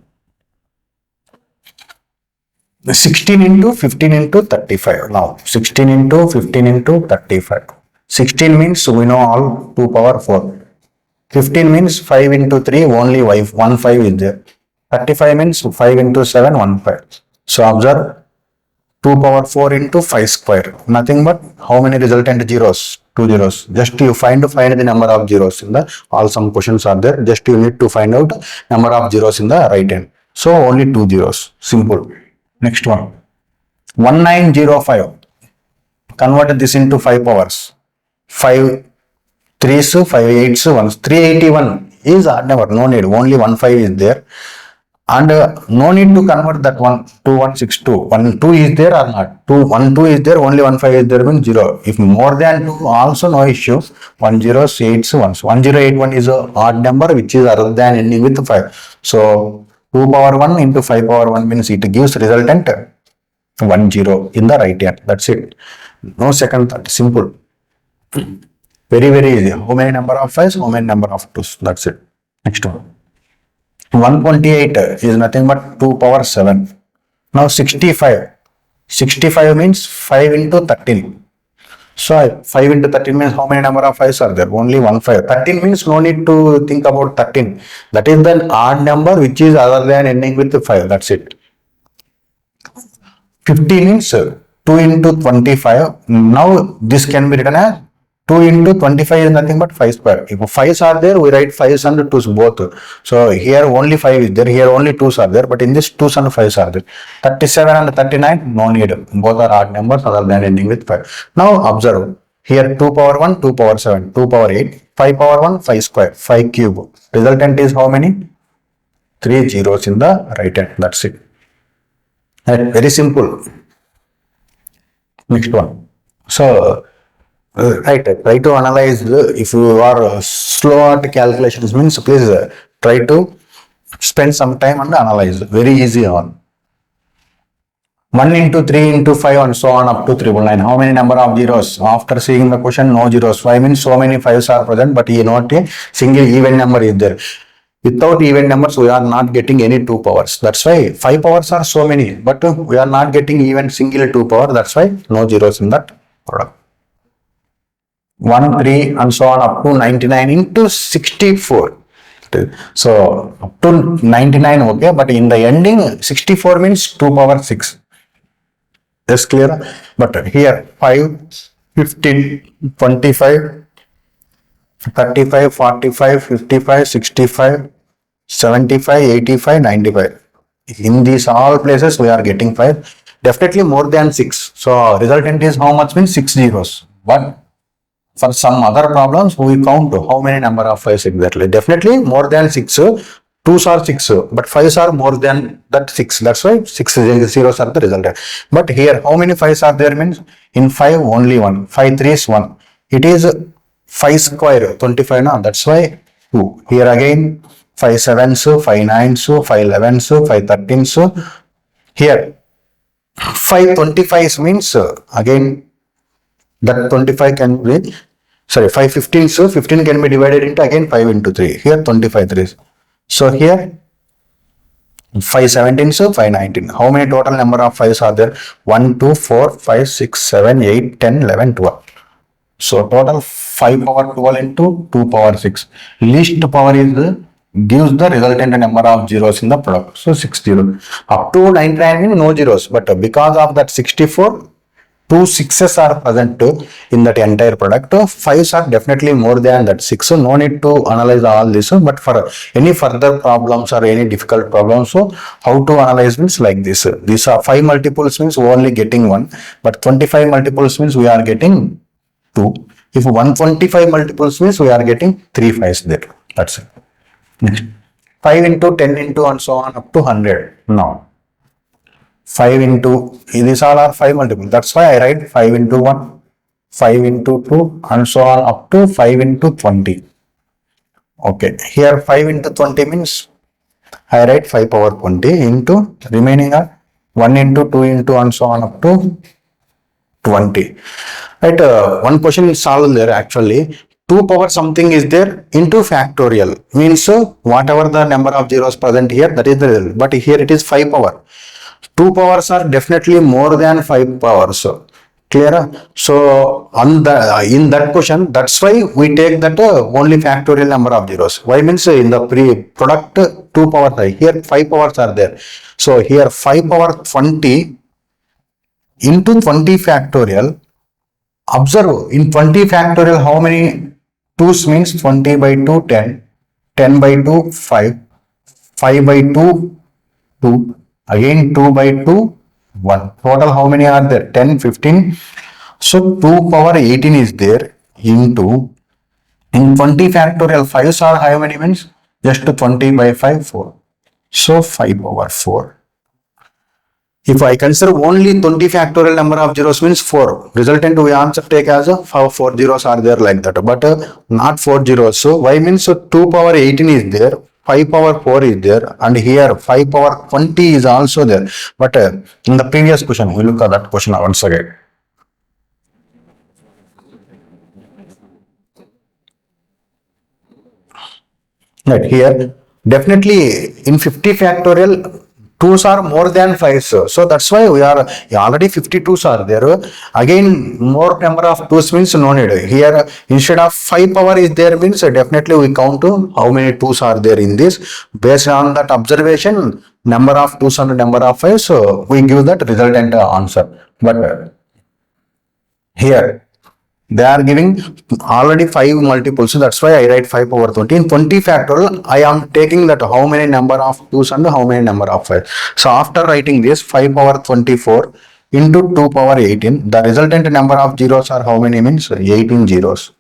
16 into 15 into 35. Now 16 into 15 into 35. 16 means we know all 2 power 4. 15 means 5 into 3, only 1 5 is there. 35 means 5 into 7, 1 5. So observe 2 power 4 into 5 square. Nothing but how many resultant zeros? 2 zeros. Just you find the number of zeros in the all some questions are there. Just you need to find out number of zeros in the right hand. So only 2 zeros. Simple. Next one. 1905. Convert this into 5 powers. 5 3s, 5 8s, 1s. 381 is odd number. No need. Only 1 5 is there. And no need to convert that one. 2162. 1 2 is there or not? 2 1 2 is there. Only 1 5 is there means 0. If more than 2, also no issue. 1 0 8s 1s. 1081 is a odd number which is other than ending with 5. So 2 power 1 into 5 power 1 means it gives resultant 1 0 in the right hand. That's it. No second thought. Simple. Very, very easy. How many number of 5s? How many number of 2s? That's it. Next one. 128 is nothing but 2 power 7. Now 65. 65 means 5 into 13. So 5 into 13 means how many number of 5s are there? Only 1 5. 13 means no need to think about 13. That is the odd number which is other than ending with 5. That's it. 50 means 2 into 25. Now this can be written as 2 into 25 is nothing but 5 square. If 5s are there, we write 5s and 2s both. So here only 5 is there, here only 2s are there, but in this 2s and 5s are there. 37 and 39, no need. Both are odd numbers other than ending with 5. Now observe. Here 2 power 1, 2 power 7, 2 power 8, 5 power 1, 5 square, 5 cube. Resultant is how many? 3 zeros in the right hand. That's it. Very simple. Next one. So, try to analyze. If you are slow at calculations means please try to spend some time and analyze. Very easy one. 1 into 3 into 5 and so on up to 999. How many number of zeros? After seeing the question, no zeros. 5 means so many 5s are present, but not a single even number is there. Without even numbers, we are not getting any 2 powers. That's why 5 powers are so many, but we are not getting even single 2 power. That's why no zeros in that product. 1, 3 and so on up to 99 into 64. So up to 99, okay, but in the ending 64 means 2 power 6. Yes, clear? But here 5, 15, 25, 35, 45, 55, 65, 75, 85, 95. In these all places we are getting 5. Definitely more than 6. So resultant is how much means 6 zeros. But for some other problems, we count how many number of 5s exactly. Definitely more than 6. 2s are 6, but 5s are more than that 6. That's why 6 zeros are the resultant. But here, how many 5s are there means in 5 only 1. 5 3 is 1. It is 5 square 25 now. That's why 2. Here again 5 7s, 5 9s, 5 11s, 5 13s. Here 5 25s means again that 25 can be, 5 15, so 15 can be divided into again 5 into 3. Here 25 3s. So here 5 17, so 5 19. How many total number of 5s are there? 1, 2, 4, 5, 6, 7, 8, 10, 11, 12. So total 5 power 12 into 2 power 6. Least power is gives the resultant number of zeros in the product. So 60. Up to 99 means no zeros, but because of that 64, 2 6s are present in that entire product. 5s are definitely more than that 6. So no need to analyze all this. But for any further problems or any difficult problems, so how to analyze means like this. These are 5 multiples means we are only getting 1. But 25 multiples means we are getting 2. If 125 multiples means we are getting 3 5s there. That's it. Next. 5 into 10 into and so on up to 100. Now 5 into, these all are 5 multiples. That's why I write 5 into 1, 5 into 2 and so on up to 5 into 20. Okay, here 5 into 20 means I write 5 power 20 into remaining are 1 into 2 into and so on up to 20. Right, one question is solved there actually. 2 2 power something is there into factorial. Means whatever the number of zeros present here, that is the result. But here it is 5 power. 2 powers are definitely more than 5 powers. Clear? So on the in that question, that's why we take that only factorial number of zeros. Why means in the product 2 powers are here, 5 powers are there. So here 5 power 20 into 20 factorial. Observe in 20 factorial how many 2's means 20 by 2 10, 10 by 2 5, 5 by 2 2, again 2 by 2 1. Total how many are there? 10, 15. So 2 power 18 is there into in 20 factorial 5's are how many means just 20 by 5 4. So 5 power 4. If I consider only 20 factorial number of zeros means 4. Resultant we answer take as a 4 zeros are there like that. But not 4 zeros. So why means 2 power 18 is there. 5 power 4 is there. And here 5 power 20 is also there. But in the previous question, we look at that question once again. Right here, definitely in 50 factorial, 2's are more than 5's. So that's why we are already 52's are there. Again, more number of 2's means no need. Here, instead of 5 power is there means definitely we count to how many 2's are there in this. Based on that observation, number of 2's and number of 5's, so we give that resultant answer. But here, they are giving already 5 multiples, so that's why I write 5 power 20. In 20 factorial, I am taking that how many number of 2's and how many number of 5. So after writing this 5 power 24 into 2 power 18, the resultant number of zeros are how many means 18 zeros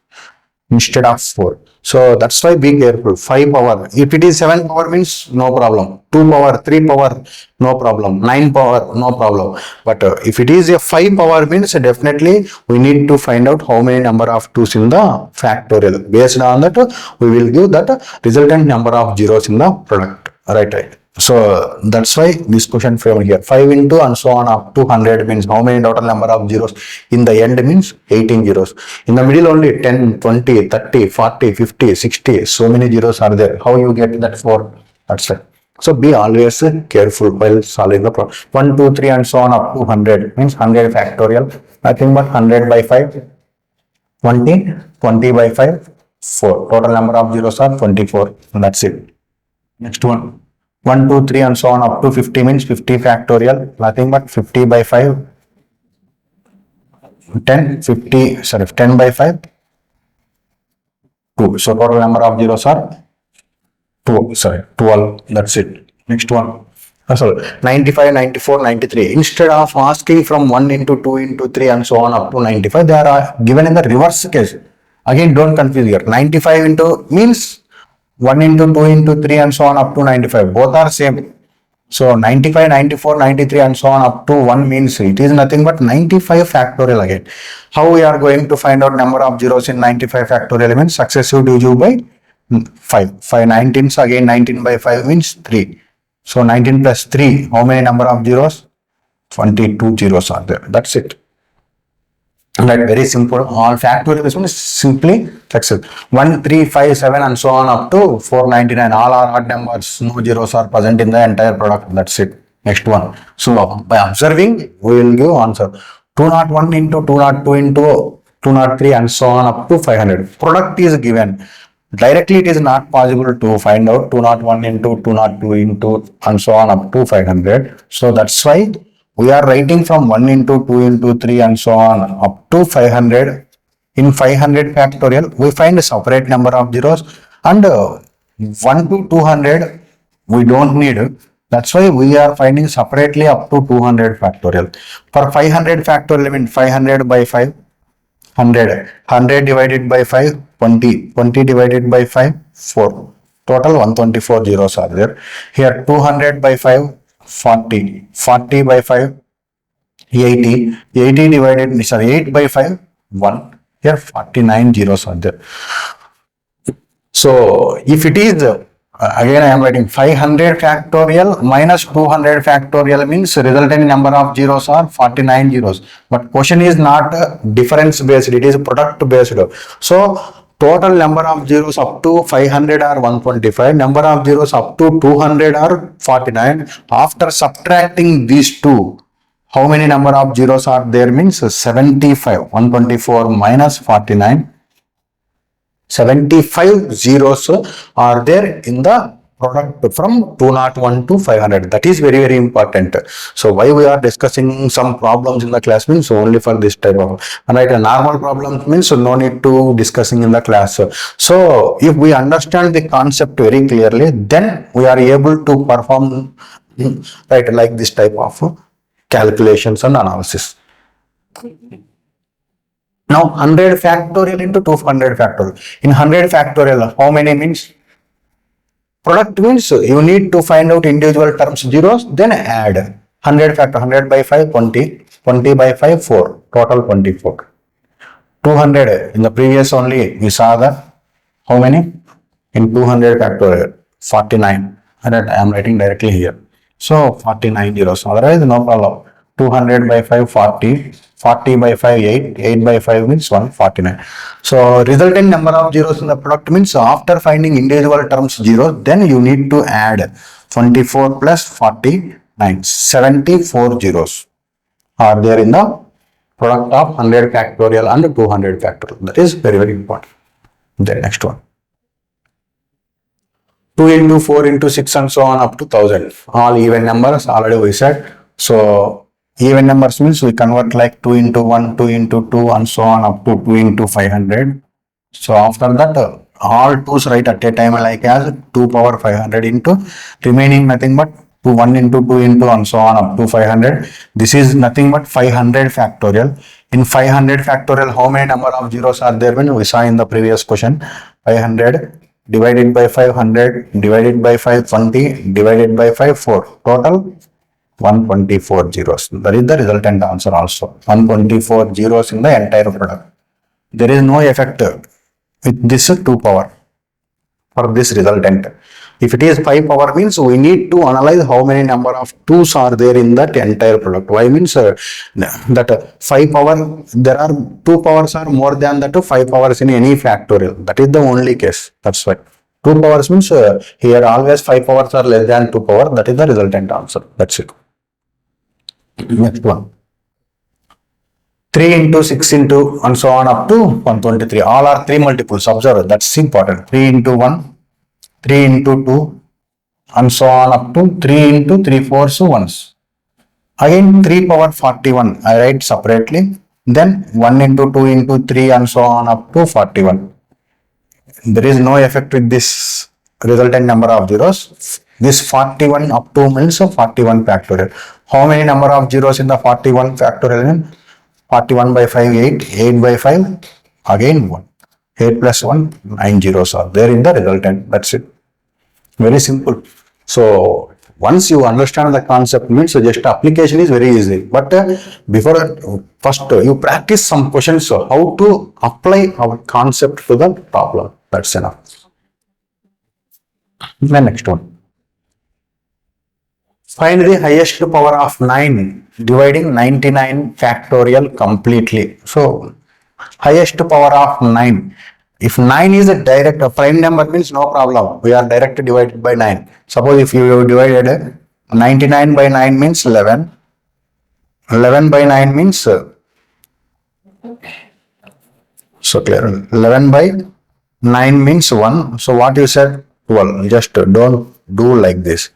instead of 4. So that's why be careful. 5 power. If it is 7 power means no problem. 2 power, 3 power, no problem. 9 power, no problem. But if it is a 5 power means definitely we need to find out how many number of 2's in the factorial. Based on that, we will give that resultant number of zeros in the product. Right. So that's why this question from here 5 into and so on up to 100 means how many total number of zeros in the end means 18 zeros. In the middle only 10, 20, 30, 40, 50, 60 so many zeros are there. How you get that 4? That's it. So be always careful while solving the problem. 1, 2, 3 and so on up to 100 means 100 factorial. Nothing but 100 by 5, 20, 20 by 5, 4. Total number of zeros are 24. That's it. Next one. 1, 2, 3 and so on up to 50 means 50 factorial, nothing but 50 by 5, 10, 50, sorry, 10 by 5, 2. So total number of zeros are 12, that's it. Next one. Sorry, 95, 94, 93. Instead of asking from 1 into 2 into 3 and so on up to 95, they are given in the reverse case. Again, don't confuse here. 95 into means 1 into 2 into 3 and so on up to 95. Both are same. So 95, 94, 93 and so on up to 1 means it is nothing but 95 factorial again. How we are going to find out number of zeros in 95 factorial means successive division by 5. 5 19s again 19 by 5 means 3. So 19 plus 3, how many number of zeros? 22 zeros are there. That's it. Right, very simple. All factorial is simply successive. 1, 3, 5, 7 and so on up to 499. All are odd numbers. No zeros are present in the entire product. That's it. Next one. So by observing, we will give answer. 201 into 202 into 203 and so on up to 500. Product is given. Directly it is not possible to find out 201 into 202 into and so on up to 500. So that's why we are writing from 1 into 2 into 3 and so on up to 500. In 500 factorial, we find a separate number of zeros and 1 to 200 we don't need. That's why we are finding separately up to 200 factorial. For 500 factorial, I mean 500 by 5, 100. 100 divided by 5, 20. 20 divided by 5, 4. Total 124 zeros are there. Here 200 by 5, 40. 40 by 5, 80. 80 divided, sorry, 8 by 5, 1. Here 49 zeros are there. So if it is, again I am writing 500 factorial minus 200 factorial means resultant number of zeros are 49 zeros. But question is not difference based, it is product based. So Total number of zeros up to 500 are 125. Number of zeros up to 200 are 49. After subtracting these two, how many number of zeros are there means 75. 124 minus 49. 75 zeros are there in the product from 201 to 500. That is very, very important. So why we are discussing some problems in the class means only for this type of, and right, a normal problem means no need to discussing in the class. So if we understand the concept very clearly, then we are able to perform right like this type of calculations and analysis. Now 100 factorial into 200 factorial. In 100 factorial, how many means? Product means you need to find out individual terms zeros, then add 100 factor 100 by 5 20, 20 by 5 4, total 24. 200 in the previous only we saw the how many? In 200 factorial 49, and I am writing directly here. So 49 zeros, otherwise no problem. 200 by 5 40, 40 by 5 8, 8 by 5 means 149. So resultant number of zeros in the product means after finding individual terms zeros, then you need to add 24 plus 49, 74 zeros are there in the product of 100 factorial and 200 factorial. That is very, very important. The next one. 2 into 4 into 6 and so on up to 1000. All even numbers already we said. So even numbers means we convert like 2 into 1, 2 into 2 and so on up to 2 into 500. So after that all 2's write at a time like as 2 power 500 into remaining nothing but 2 1 into 2 into and so on up to 500. This is nothing but 500 factorial. In 500 factorial, how many number of zeros are there when we saw in the previous question? 500 divided by 500 divided by 520 divided by 5 4. Total 124 zeros. That is the resultant answer also. 124 zeros in the entire product. There is no effect with this 2 power for this resultant. If it is 5 power means we need to analyze how many number of 2's are there in that entire product. Why means that 5 power, there are 2 powers are more than that 5 powers in any factorial. That is the only case. That's why. 2 powers means here always 5 powers are less than 2 power. That is the resultant answer. That's it. Next one. 3 into 6 into and so on up to 123. All are 3 multiples. Observe, that's important. 3 into 1, 3 into 2 and so on up to 3 into 3 fourths ones. Again 3 power 41 I write separately. Then 1 into 2 into 3 and so on up to 41. There is no effect with this resultant number of zeros. This 41 up to means 41 factorial. How many number of zeros in the 41 factorial? 41 by 5 8, 8 by 5 again 1. 8 plus 1 9 zeros are there in the resultant. That's it. Very simple. So once you understand the concept means just application is very easy. But before first you practice some questions how to apply our concept to the problem. That's enough. The next one. Find the highest power of 9 dividing 99 factorial completely. So highest power of 9. If 9 is a direct prime number means no problem. We are direct divided by 9. Suppose if you divided 99 by 9 means 11. 11 by 9 means so clear. 11 by 9 means 1. So what you said? 12. Just don't do like this.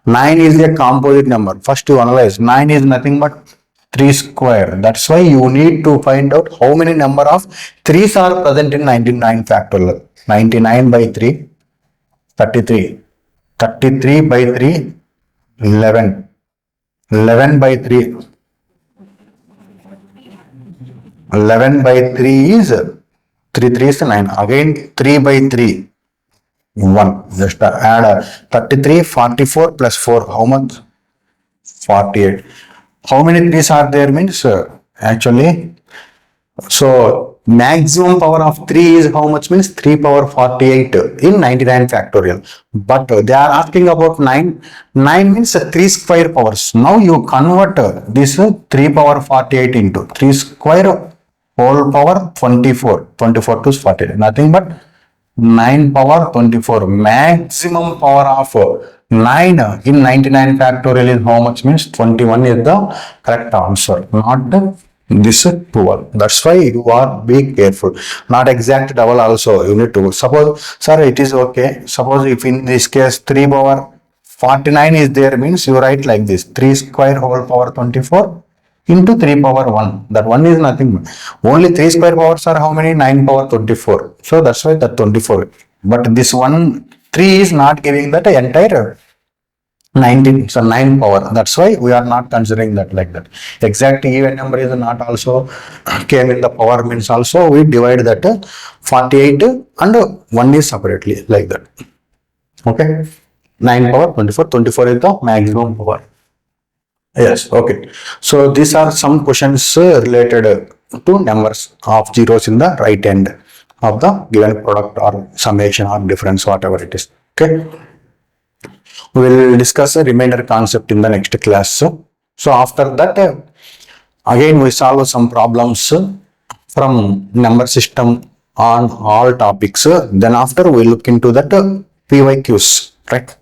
9 is a composite number. First you analyze. 9 is nothing but 3 square. That's why you need to find out how many number of 3's are present in 99 factorial. 99 by 3, 33. 33 by 3, 11. 11 by 3. 11 by 3 is 3 is 9. Again 3 by 3. 1. Just add 33, 44 plus 4. How much? 48. How many 3's are there means actually. So maximum power of 3 is how much means 3 power 48 in 99 factorial. But they are asking about 9. 9 means 3 square powers. Now you convert this 3 power 48 into 3 square whole power 24, 24 to 40, nothing but 9 power 24. Maximum power of 9 in 99 factorial is how much? Means 21 is the correct answer, not this 12. That's why you are be careful. Not exact double also you need to. Suppose, sir, it is okay. Suppose if in this case 3 power 49 is there, means you write like this: 3 square whole power 24 into 3 power 1. That 1 is nothing. Only 3 square powers are how many? 9 power 24. So that's why that 24. But this 1, 3 is not giving that entire 19. So 9 power. That's why we are not considering that like that. Exact even number is not also came in the power, means also we divide that 48 and 1 is separately like that. Okay. 9 power 24. 24 is the maximum power. Yes, okay. So these are some questions related to numbers of zeros in the right end of the given product or summation or difference, whatever it is. Okay. We will discuss a remainder concept in the next class. So after that, again we solve some problems from number system on all topics. Then after we look into that PYQs, right?